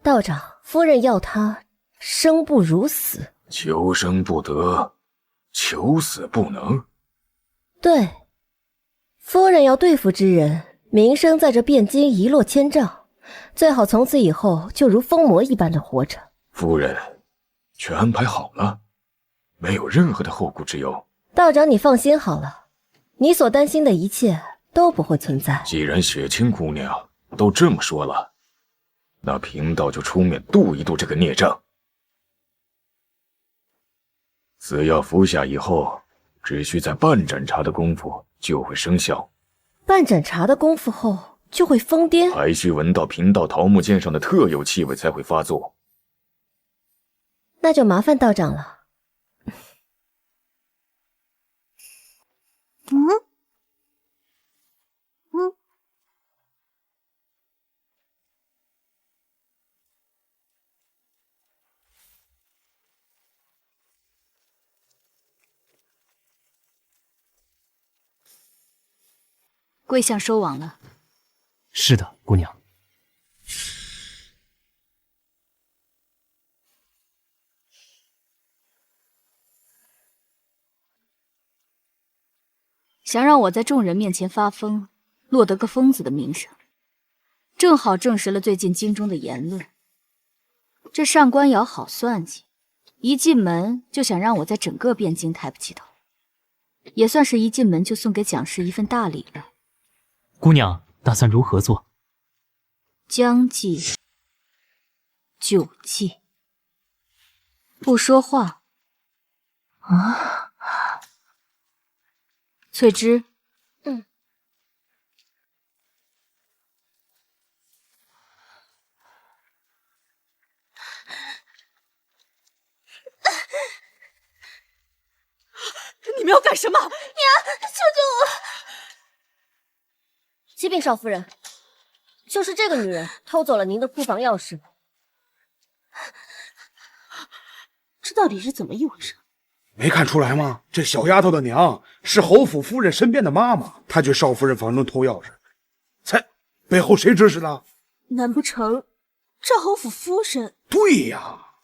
道长，夫人要他生不如死。求生不得，求死不能。对，夫人要对付之人，名声在这汴京一落千丈，最好从此以后就如疯魔一般的活着。夫人，全安排好了，没有任何的后顾之忧。道长，你放心好了，你所担心的一切都不会存在。既然雪清姑娘都这么说了，那贫道就出面度一度这个孽障。此药服下以后，只需在半盏茶的功夫就会生效。半盏茶的功夫后就会疯癫？还需闻到贫道桃木剑上的特有气味才会发作。那就麻烦道长了。贵相收网了。是的，姑娘。想让我在众人面前发疯，落得个疯子的名声，正好证实了最近京中的言论。这上官瑶好算计，一进门就想让我在整个汴京抬不起头，也算是一进门就送给蒋氏一份大礼了。姑娘打算如何做？将计就计。不说话啊！翠芝，你们要干什么？娘，救救我！启禀少夫人，就是这个女人偷走了您的库房钥匙。这到底是怎么一回事？没看出来吗？这小丫头的娘是侯府夫人身边的妈妈，她去少夫人房中偷钥匙，背后谁指使的？难不成赵侯府夫人？对呀，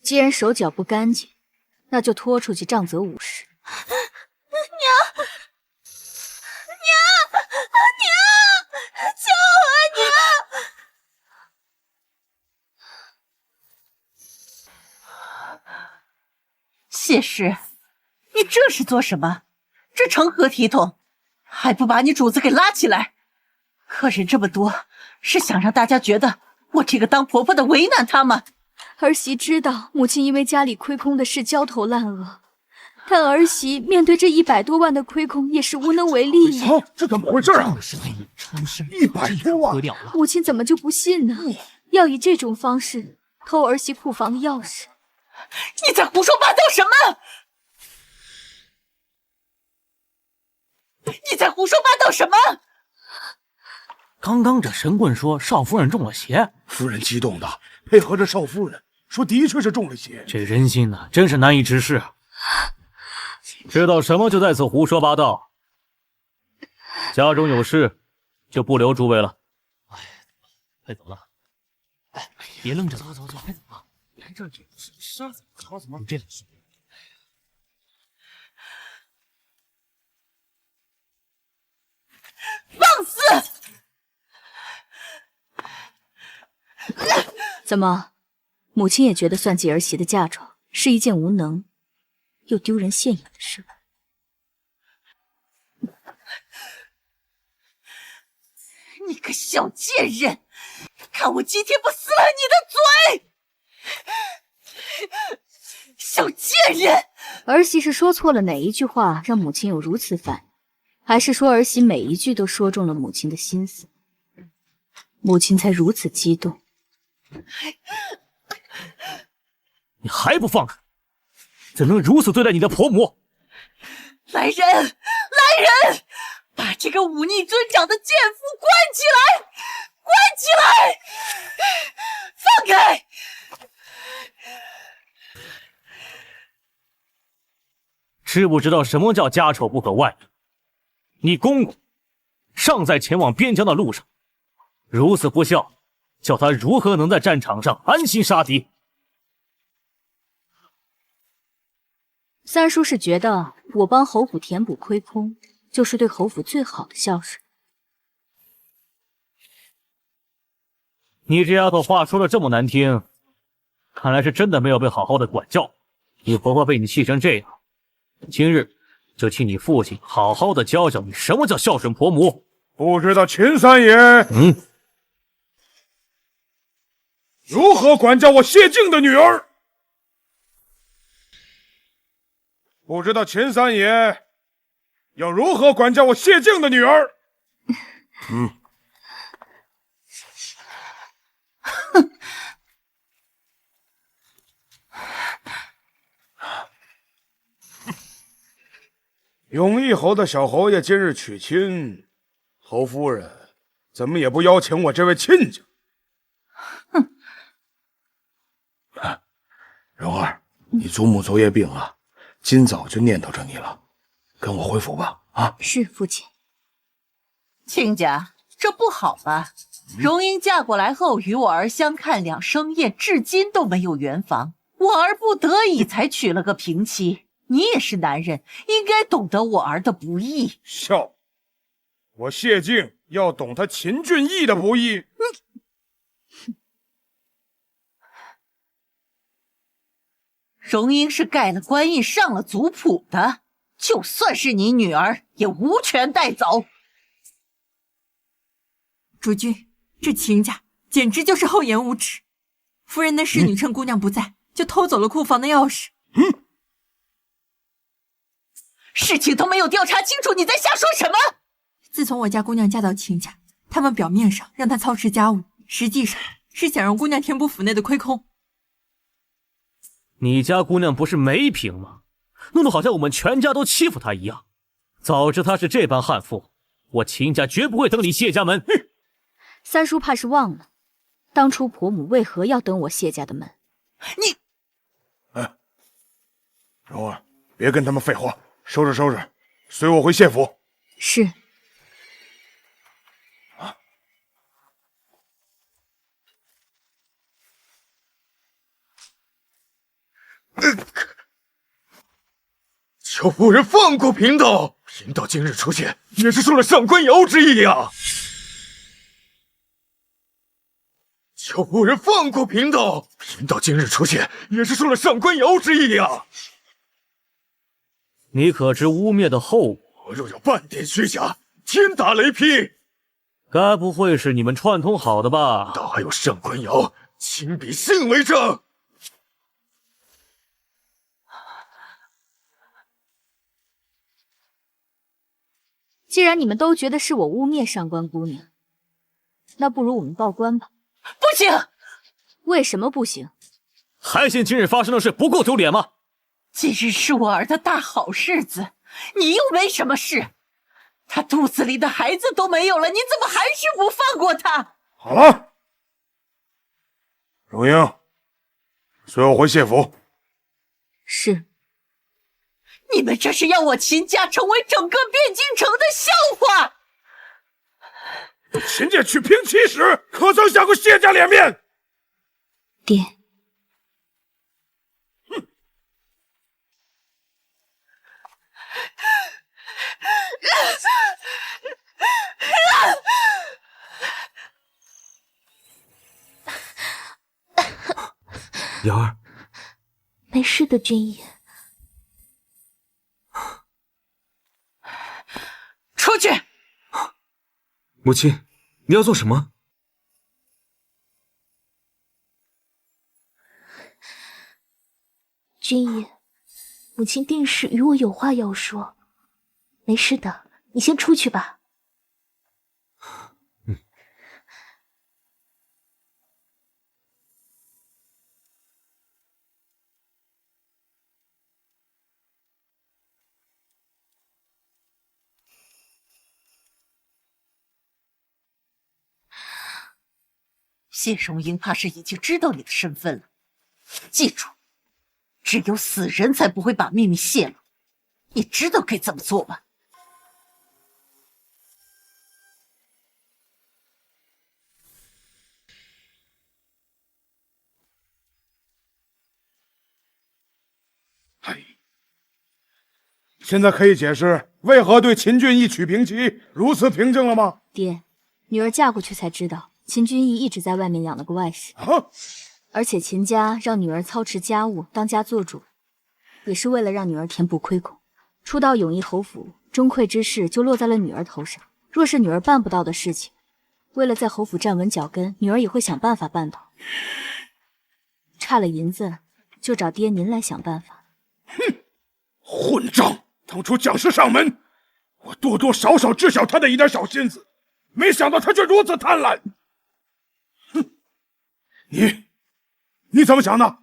既然手脚不干净，那就拖出去杖责50。娘，救我！娘！谢氏，你这是做什么？这成何体统？还不把你主子给拉起来！客人这么多，是想让大家觉得我这个当婆婆的为难他们？儿媳知道母亲因为家里亏空的事焦头烂额，但儿媳面对这100多万的亏空也是无能为力呀。这怎么回事啊？100多万，母亲怎么就不信呢？要以这种方式偷儿媳库房的钥匙？你在胡说八道什么？你在胡说八道什么？刚刚这神棍说少夫人中了邪，夫人激动的配合着少夫人说，的确是中了邪。这人心呢，真是难以直视啊！知道什么就在此胡说八道。家中有事，就不留诸位了。哎，快走了！哎，别愣着了，走，快走啊！来这儿去，杀死他怎么？这样说。放肆！怎么，母亲也觉得算计儿媳的嫁妆是一件无能又丢人现眼的事吧？你个小贱人，看我今天不撕烂你的嘴！小贱人！儿媳是说错了哪一句话，让母亲有如此反应？还是说儿媳每一句都说中了母亲的心思，母亲才如此激动？你还不放开？怎能如此对待你的婆母？来人！来人！把这个忤逆尊长的贱妇关起来！关起来！放开！知不知道什么叫家丑不可外扬？你公公尚在前往边疆的路上，如此不孝，叫他如何能在战场上安心杀敌？三叔是觉得我帮侯府填补亏空，就是对侯府最好的孝顺。你这丫头话说的这么难听，看来是真的没有被好好的管教。你婆婆被你气成这样，今日就请你父亲好好的教教你什么叫孝顺婆母。不知道秦三爷如何管教我谢静的女儿？不知道秦三爷要如何管教我谢静的女儿？永义侯的小侯爷今日娶亲，侯夫人怎么也不邀请我这位亲家？蓉儿，你祖母昨夜病了，今早就念叨着你了，跟我回府吧。啊，是父亲。亲家，这不好吧？荣英嫁过来后与我儿相看两生厌，至今都没有圆房，我儿不得已才娶了个平妻。你也是男人，应该懂得我儿的不易。笑，我谢静要懂他秦俊义的不易。荣英是盖了官印上了族谱的，就算是你女儿，也无权带走。主君，这秦家简直就是厚颜无耻！夫人的侍女趁姑娘不在，就偷走了库房的钥匙。事情都没有调查清楚，你在瞎说什么？自从我家姑娘嫁到秦家，他们表面上让她操持家务，实际上是想让姑娘填补府内的亏空。你家姑娘不是没品吗？弄得好像我们全家都欺负她一样。早知她是这般悍妇，我秦家绝不会登你谢家门。三叔怕是忘了，当初婆母为何要登我谢家的门？你，蓉儿，别跟他们废话，收拾收拾，随我回谢府。是。求夫人放过贫道，贫道今日出现也是受了上官瑶之意呀。求夫人放过贫道，贫道今日出现也是受了上官瑶之意呀。你可知污蔑的后果？我若有半点虚假，天打雷劈。该不会是你们串通好的吧？道还有上官瑶亲笔信为证。既然你们都觉得是我污蔑上官姑娘，那不如我们报官吧。不行！为什么不行？还嫌今日发生的事不够丢脸吗？今日是我儿的大好日子，你又没什么事，他肚子里的孩子都没有了，你怎么还是不放过他？好了，荣英，随我回谢府。是。你们这是要我秦家成为整个汴京城的笑话！秦家去平齐时，可曾下过谢家脸面？爹。瑶儿，没事的，君爷。出去！母亲，你要做什么？君逸，母亲定是与我有话要说。没事的，你先出去吧。谢荣英怕是已经知道你的身份了，记住，只有死人才不会把秘密泄露。你知道该怎么做吗？现在可以解释为何对秦俊义娶平妻如此平静了吗？爹，女儿嫁过去才知道，秦俊义一直在外面养了个外室，而且秦家让女儿操持家务，当家做主，也是为了让女儿填补亏空。初到永义侯府，钟馗之事就落在了女儿头上。若是女儿办不到的事情，为了在侯府站稳脚跟，女儿也会想办法办到。差了银子，就找爹您来想办法。混账！当初蒋氏上门，我多多少少知晓他的一点小心思，没想到他却如此贪婪。哼！你怎么想的？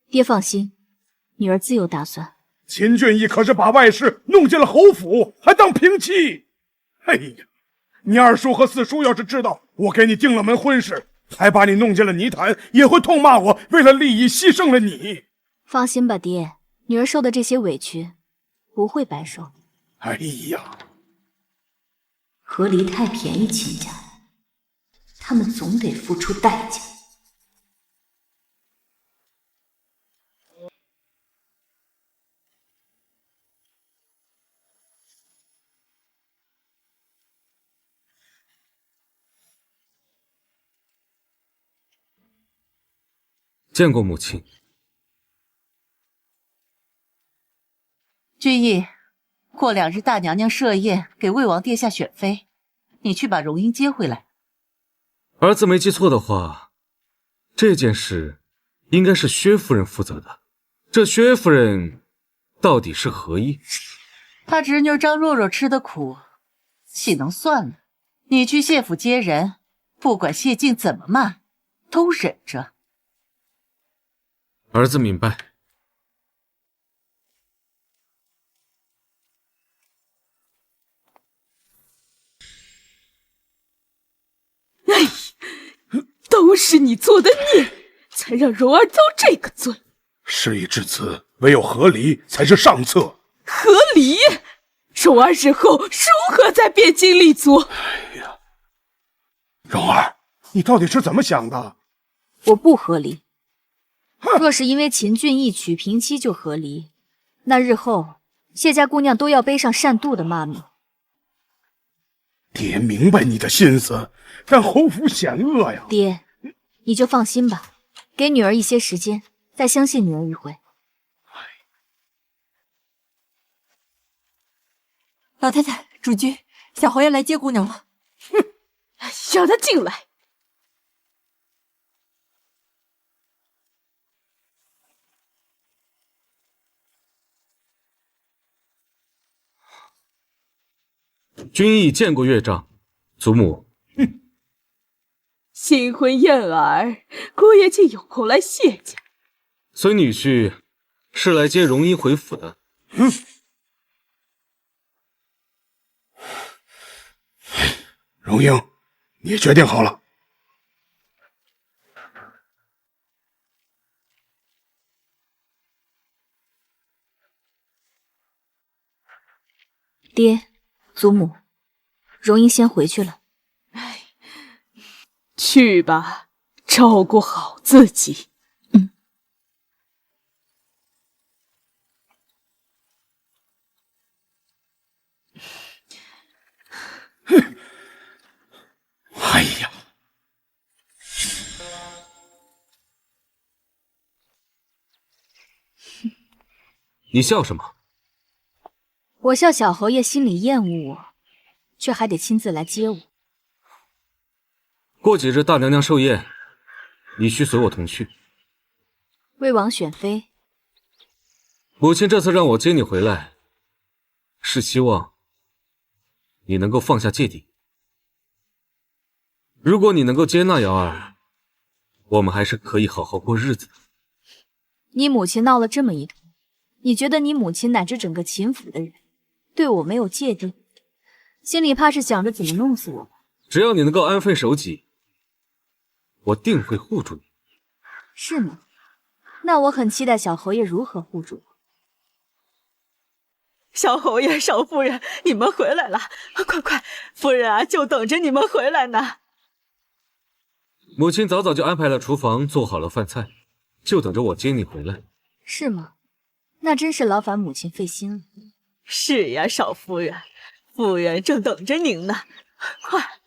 爹放心，女儿自有打算。秦俊义可是把外室弄进了侯府，还当平妻。哎呀，你二叔和四叔要是知道我给你定了门婚事，还把你弄进了泥潭，也会痛骂我为了利益牺牲了你。放心吧，爹，女儿受的这些委屈不会白受。哎呀，和离太便宜秦家，他们总得付出代价。见过母亲。君逸，过2日大娘娘设宴给魏王殿下选妃，你去把荣英接回来。儿子没记错的话，这件事应该是薛夫人负责的。这薛夫人到底是何意？他侄女张若若吃的苦，岂能算了？你去谢府接人，不管谢静怎么骂，都忍着。儿子明白。哎，都是你做的孽，才让蓉儿遭这个罪。事已至此，唯有和离才是上策。和离？蓉儿日后如何在汴京立足？哎呀，蓉儿，你到底是怎么想的？我不和离。若是因为秦俊义娶平妻就和离，那日后谢家姑娘都要背上善妒的骂名。爹明白你的心思，但侯府险恶呀。爹，你就放心吧，给女儿一些时间，再相信女儿一回。老太太，主君，小侯爷来接姑娘了。哼，让他进来。君逸见过岳丈，祖母。新婚燕尔，姑爷竟有空来谢家。所以女婿是来接荣英回府的。荣英，你决定好了。爹，祖母，荣英先回去了。去吧，照顾好自己。哎呀，你笑什么？我笑小侯爷心里厌恶我，却还得亲自来接我。过几日大娘娘寿宴，你需随我同去。魏王选妃，母亲这次让我接你回来，是希望你能够放下芥蒂。如果你能够接纳瑶儿，我们还是可以好好过日子的。你母亲闹了这么一通，你觉得你母亲乃至整个秦府的人对我没有芥蒂，心里怕是想着怎么弄死我吧？只要你能够安分守己，我定会护住你。是吗？那我很期待小侯爷如何护住我。小侯爷、少夫人，你们回来了！快，夫人啊，就等着你们回来呢。母亲早早就安排了厨房，做好了饭菜，就等着我接你回来。是吗？那真是劳烦母亲费心了。是呀，少夫人，夫人正等着您呢。快！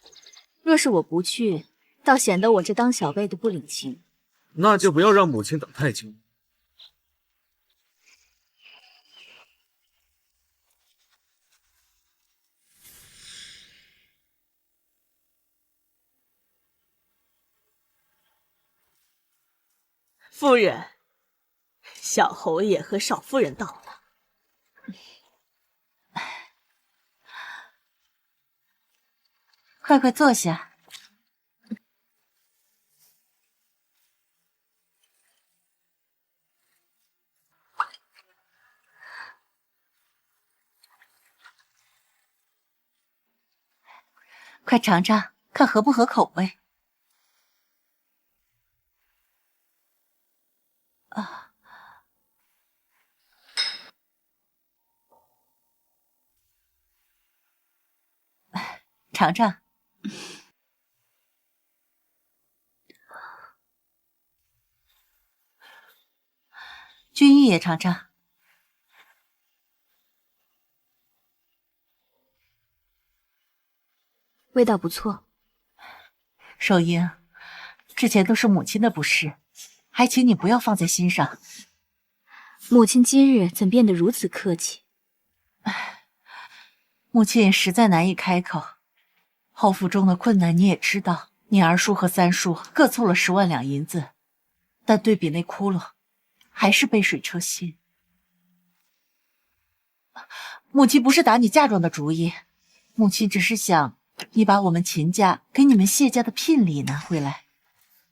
若是我不去，倒显得我这当小辈的不领情。那就不要让母亲等太久。夫人，小侯爷和少夫人到了。快坐下。快尝尝，看合不合口味。啊，尝尝。君玉也尝尝。味道不错。守英，之前都是母亲的不是，还请你不要放在心上。母亲今日怎变得如此客气？母亲也实在难以开口。侯府中的困难你也知道，你二叔和三叔各凑了10万两银子，但对比那窟窿，还是杯水车薪。母亲不是打你嫁妆的主意，母亲只是想你把我们秦家给你们谢家的聘礼拿回来，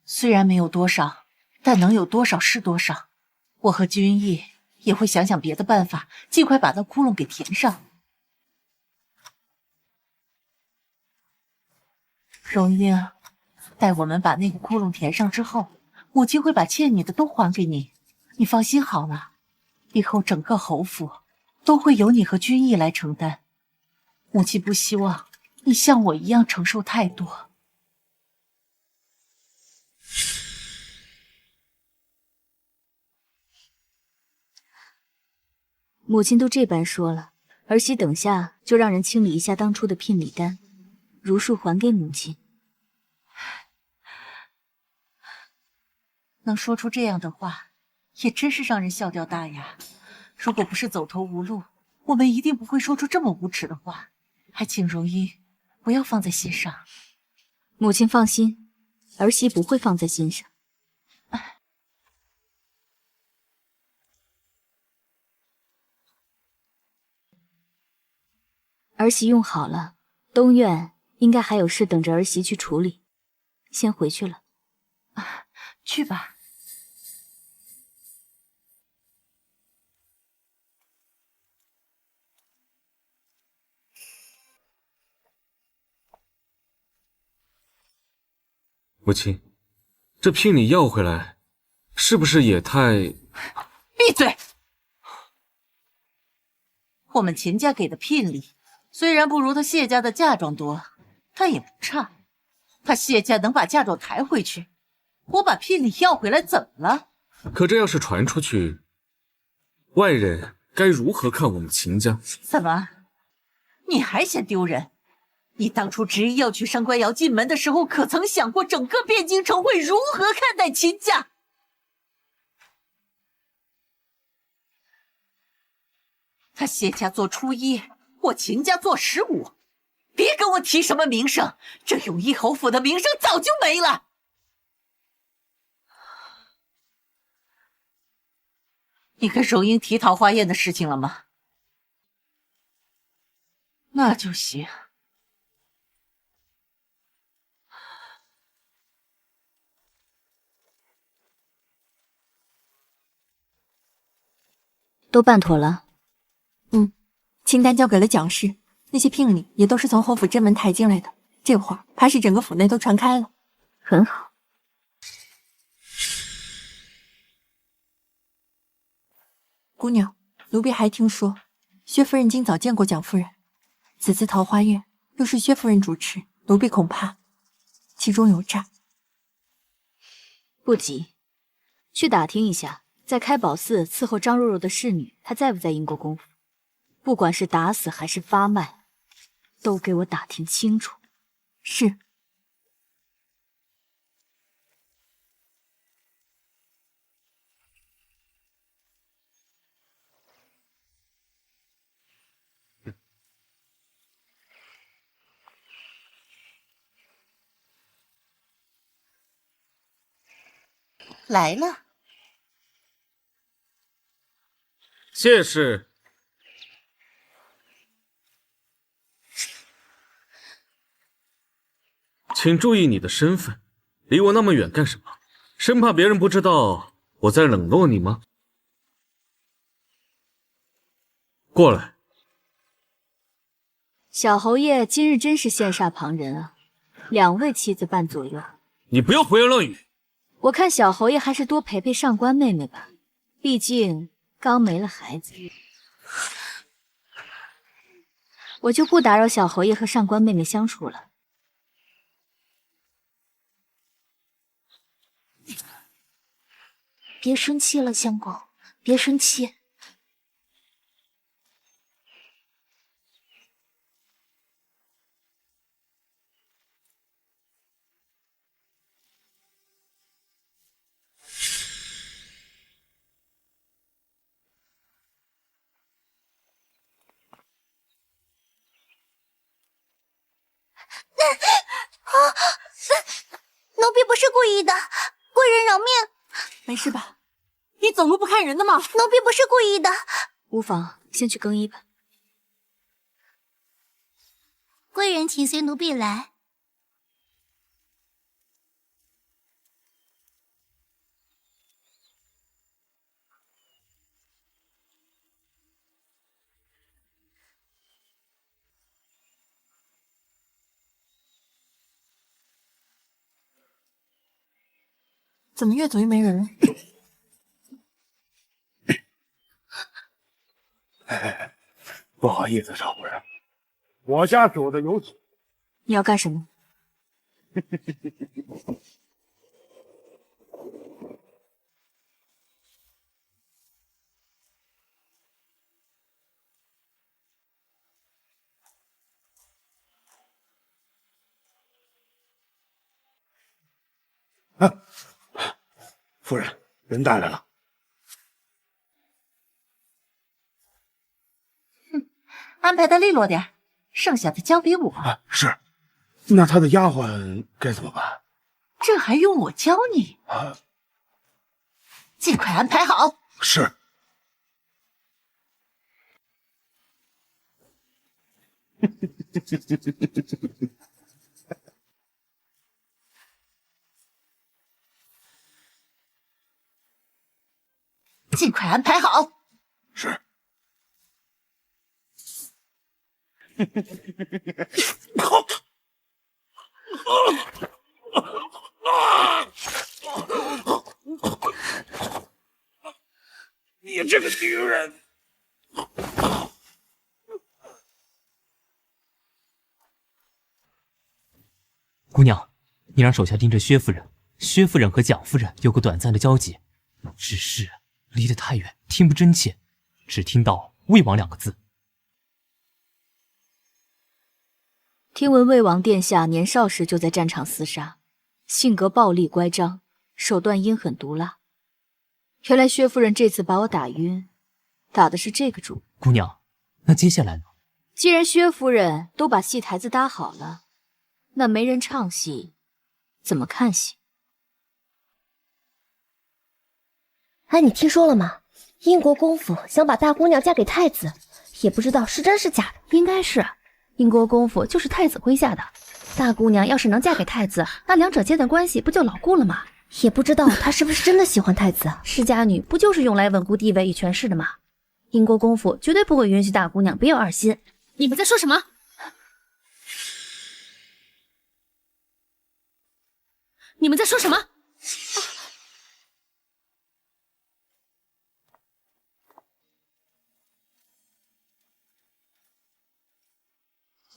虽然没有多少，但能有多少是多少。我和君毅也会想想别的办法，尽快把那窟窿给填上。荣英，待我们把那个窟窿填上之后，母亲会把欠你的都还给你。你放心好了，以后整个侯府都会由你和君毅来承担。母亲不希望你像我一样承受太多。母亲都这般说了，儿媳等下就让人清理一下当初的聘礼单，如数还给母亲。能说出这样的话，也真是让人笑掉大牙。如果不是走投无路，我们一定不会说出这么无耻的话。还请荣英不要放在心上。母亲放心，儿媳不会放在心上。儿媳用好了，东院应该还有事等着儿媳去处理，先回去了。去吧。母亲，这聘礼要回来，是不是也太……闭嘴！我们秦家给的聘礼，虽然不如他谢家的嫁妆多，但也不差。他谢家能把嫁妆抬回去，我把聘礼要回来怎么了？可这要是传出去，外人该如何看我们秦家？怎么，你还嫌丢人？你当初执意要娶上官瑶进门的时候，可曾想过整个汴京城会如何看待秦家？他谢家做初1，我秦家做15，别跟我提什么名声，这永义侯府的名声早就没了。你跟荣英提桃花宴的事情了吗？那就行。都办妥了。清单交给了蒋氏，那些聘礼也都是从侯府正门抬进来的，这会儿怕是整个府内都传开了。很好。姑娘，奴婢还听说，薛夫人今早见过蒋夫人，此次桃花宴又是薛夫人主持，奴婢恐怕其中有诈。不急，去打听一下，在开宝寺伺候张若若的侍女，她在不在英国公府？不管是打死还是发卖，都给我打听清楚。是。来了。谢氏。请注意你的身份，离我那么远干什么？生怕别人不知道我在冷落你吗？过来。小侯爷今日真是羡煞旁人啊，2位妻子半左右。你不要胡言乱语。我看小侯爷还是多陪陪上官妹妹吧，毕竟刚没了孩子。我就不打扰小侯爷和上官妹妹相处了。别生气了，相公，别生气。奴婢不是故意的，贵人饶命。没事吧？你走路不看人的吗？奴婢不是故意的。无妨，先去更衣吧。贵人请随奴婢来。怎么越走越没人了？不好意思，少夫人，我家走的有阻。你要干什么？夫人，人带来了。安排的利落点，剩下的交给我。是，那他的丫鬟该怎么办？这还用我教你？尽快安排好。是。尽快安排好。是。你这个女人！姑娘，你让手下盯着薛夫人。薛夫人和蒋夫人有个短暂的交集，只是离得太远，听不真切，只听到“魏王”2个字。听闻魏王殿下年少时就在战场厮杀，性格暴戾乖张，手段阴狠毒辣。原来薛夫人这次把我打晕，打的是这个主。姑娘，那接下来呢？既然薛夫人都把戏台子搭好了，那没人唱戏，怎么看戏？哎，你听说了吗？英国公府想把大姑娘嫁给太子，也不知道是真是假的。应该是，英国公府就是太子麾下的。大姑娘要是能嫁给太子，那两者间的关系不就牢固了吗？也不知道她是不是真的喜欢太子啊？世家女不就是用来稳固地位与权势的吗？英国公府绝对不会允许大姑娘别有二心。你们在说什么？你们在说什么？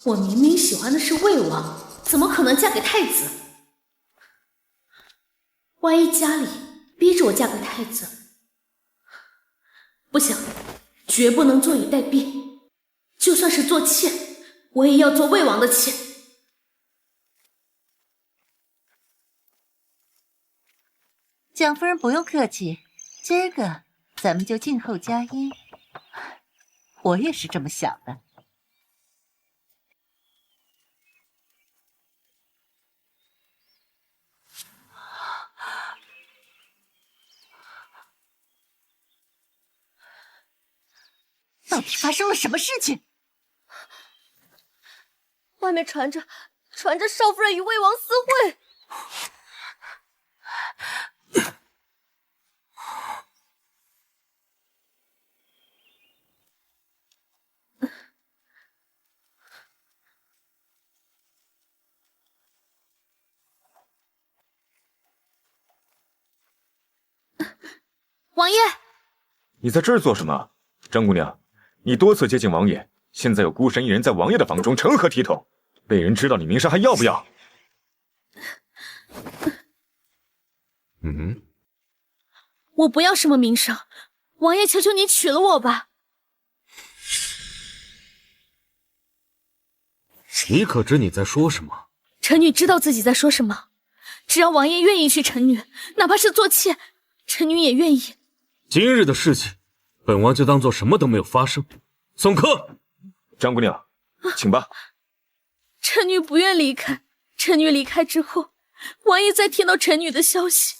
我明明喜欢的是魏王，怎么可能嫁给太子？万一家里逼着我嫁给太子，不行，绝不能坐以待毙。就算是做妾，我也要做魏王的妾。蒋夫人不用客气，今儿个咱们就静候佳音。我也是这么想的。到底发生了什么事情？外面传着少夫人与魏王私会。王爷，你在这儿做什么？张姑娘，你多次接近王爷，现在有孤身一人在王爷的房中，成何体统？被人知道你名声还要不要？我不要什么名声，王爷，求求你娶了我吧。你可知你在说什么？臣女知道自己在说什么，只要王爷愿意娶臣女，哪怕是做妾，臣女也愿意。今日的事情，本王就当做什么都没有发生。送客。张姑娘，请吧。臣女不愿离开，臣女离开之后，王爷再听到臣女的消息，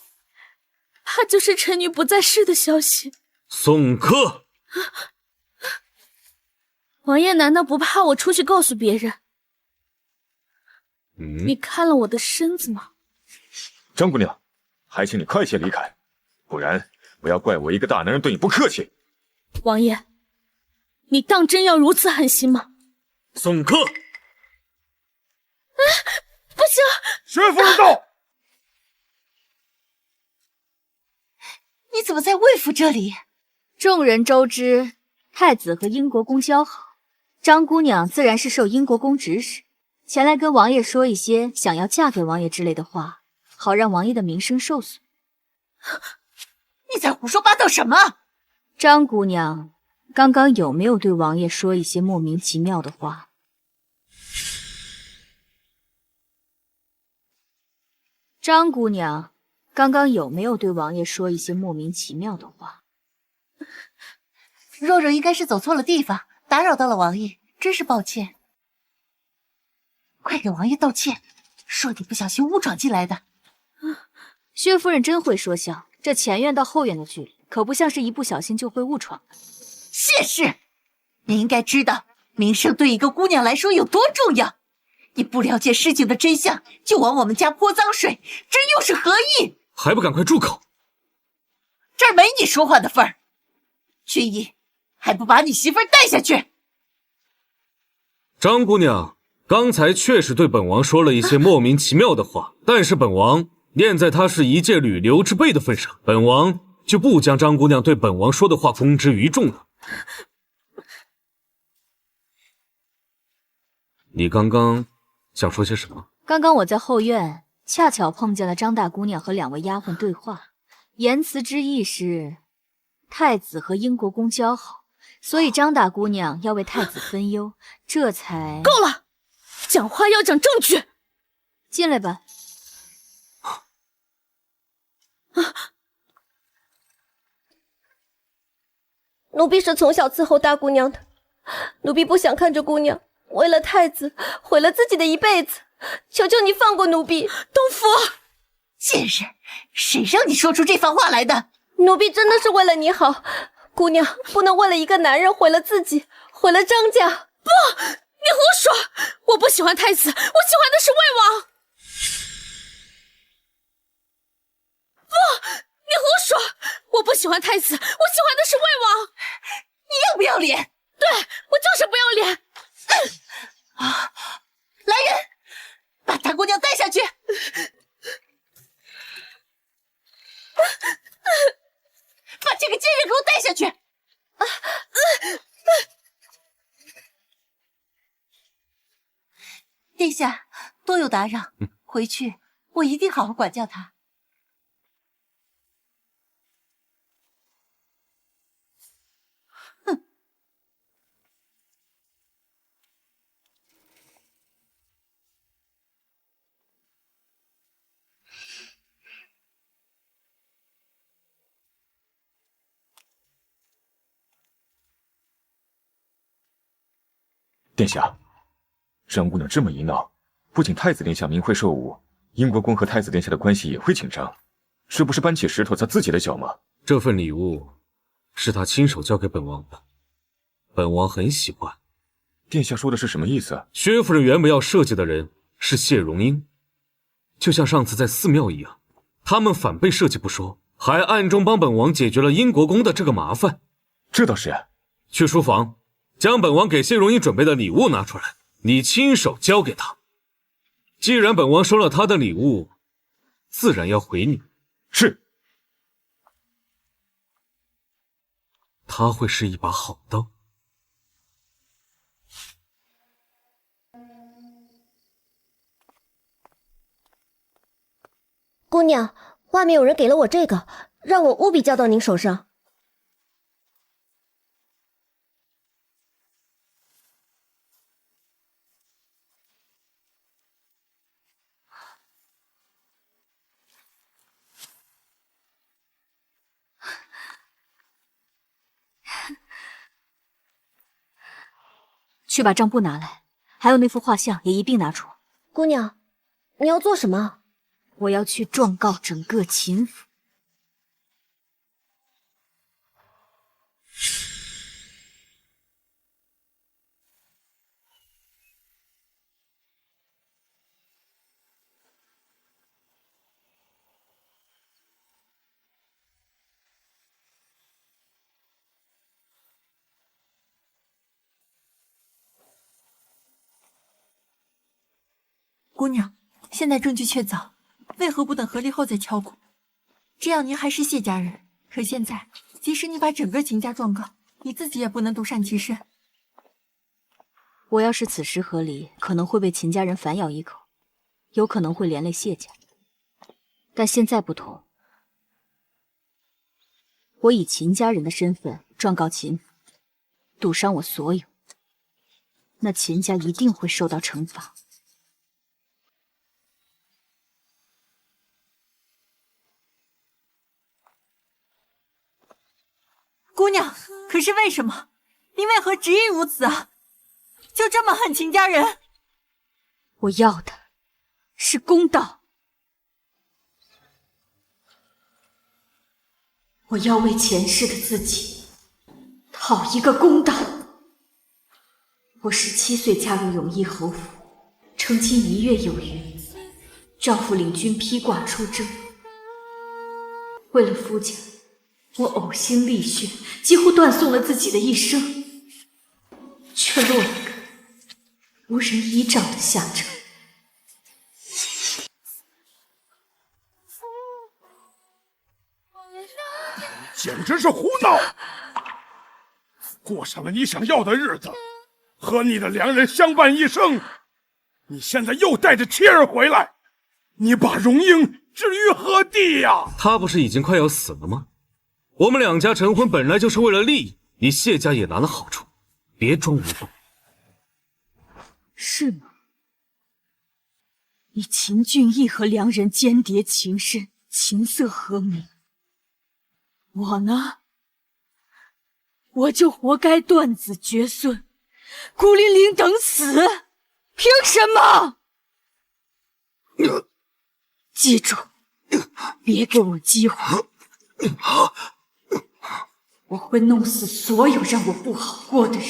怕就是臣女不在世的消息。送客。王爷难道不怕我出去告诉别人？你看了我的身子吗？张姑娘，还请你快些离开，不然不要怪我一个大男人对你不客气。王爷，你当真要如此狠心吗？送客。不行！薛夫人到。你怎么在魏府这里？众人周知，太子和英国公交好，张姑娘自然是受英国公指使，前来跟王爷说一些想要嫁给王爷之类的话，好让王爷的名声受损。你在胡说八道什么？张姑娘刚刚有没有对王爷说一些莫名其妙的话？张姑娘刚刚有没有对王爷说一些莫名其妙的话？若若应该是走错了地方，打扰到了王爷，真是抱歉。快给王爷道歉，说你不小心误闯进来的。薛夫人真会说笑，这前院到后院的距离，可不像是一不小心就会误闯的。谢氏，你应该知道名声对一个姑娘来说有多重要。你不了解事情的真相，就往我们家泼脏水，这又是何意？还不赶快住口！这儿没你说话的份儿。君逸，还不把你媳妇儿带下去！张姑娘刚才确实对本王说了一些莫名其妙的话，但是本王念在她是一介女流之辈的份上，本王就不将张姑娘对本王说的话公之于众了。你刚刚想说些什么？刚刚我在后院恰巧碰见了张大姑娘和两位丫鬟对话，言辞之意是太子和英国公交好，所以张大姑娘要为太子分忧，这才……够了，讲话要讲证据。进来吧。奴婢是从小伺候大姑娘的，奴婢不想看着姑娘为了太子毁了自己的一辈子，求求你放过奴婢。东府，贱人，谁让你说出这番话来的？奴婢真的是为了你好，姑娘不能为了一个男人毁了自己，毁了张家。不，你胡说！我不喜欢太子，我喜欢的是魏王。不，你胡说！我不喜欢太子，我喜欢的是魏王。你要不要脸？对，我就是不要脸。来人，把大姑娘带下去。把这个贱人给我带下去！殿下，多有打扰，回去我一定好好管教他。殿下，让姑娘这么一闹，不仅太子殿下明会受侮，英国公和太子殿下的关系也会紧张，这不是搬起石头砸自己的脚吗？这份礼物是他亲手交给本王的，本王很喜欢。殿下说的是什么意思？薛夫人原本要设计的人是谢荣英，就像上次在寺庙一样，他们反被设计不说，还暗中帮本王解决了英国公的这个麻烦。这倒是。去书房将本王给谢荣英准备的礼物拿出来，你亲手交给他。既然本王收了他的礼物，自然要回你。是。他会是一把好刀。姑娘，外面有人给了我这个，让我务必交到您手上。去把账簿拿来，还有那幅画像也一并拿出。姑娘，你要做什么？我要去状告整个秦府。姑娘，现在证据确凿，为何不等合力后再敲鼓？这样您还是谢家人，可现在，即使你把整个秦家状告，你自己也不能独善其身。我要是此时合离，可能会被秦家人反咬一口，有可能会连累谢家。但现在不同，我以秦家人的身份状告秦府，赌伤我所有，那秦家一定会受到惩罚。姑娘，可是为什么？您为何执意如此啊？就这么恨秦家人？我要的是公道，我要为前世的自己讨一个公道。我17岁加入永义侯府，成亲1月有余，丈夫领军披挂出征，为了夫家，我呕心沥血，几乎断送了自己的一生，却落了个无人依仗的下场。简直是胡闹！过上了你想要的日子，和你的良人相伴一生，你现在又带着妻儿回来，你把荣英置于何地呀？他不是已经快要死了吗？我们两家成婚本来就是为了利益，你谢家也拿了好处，别装无辜。是吗？你秦俊义和良人间谍情深，琴瑟和鸣。我呢，我就活该断子绝孙，孤零零等死，凭什么？记住，别给我机会，我会弄死所有让我不好过的人。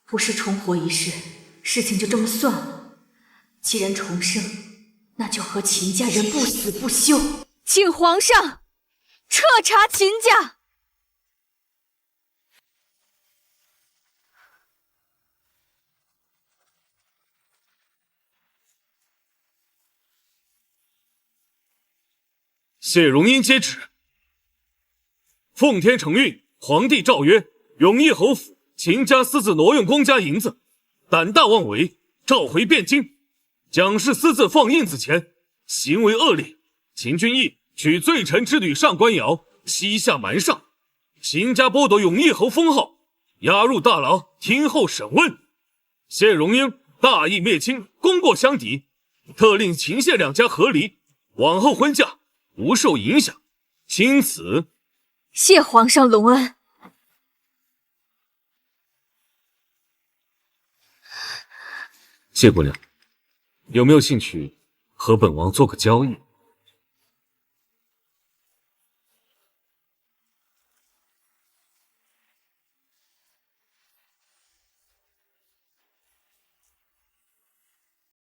不是重活一世，事情就这么算了。既然重生，那就和秦家人不死不休。请皇上彻查秦家。谢荣因接旨。奉天承运，皇帝诏曰：永义侯府秦家私自挪用公家银子，胆大妄为，召回汴京。蒋氏私自放印子钱，行为恶劣。秦君义取罪臣之女上官瑶，膝下瞒上。秦家剥夺永义侯封号，押入大牢，听候审问。谢荣英大义灭亲，功过相抵，特令秦谢两家和离，往后婚嫁无受影响。钦此。谢皇上隆恩。谢姑娘，有没有兴趣和本王做个交易？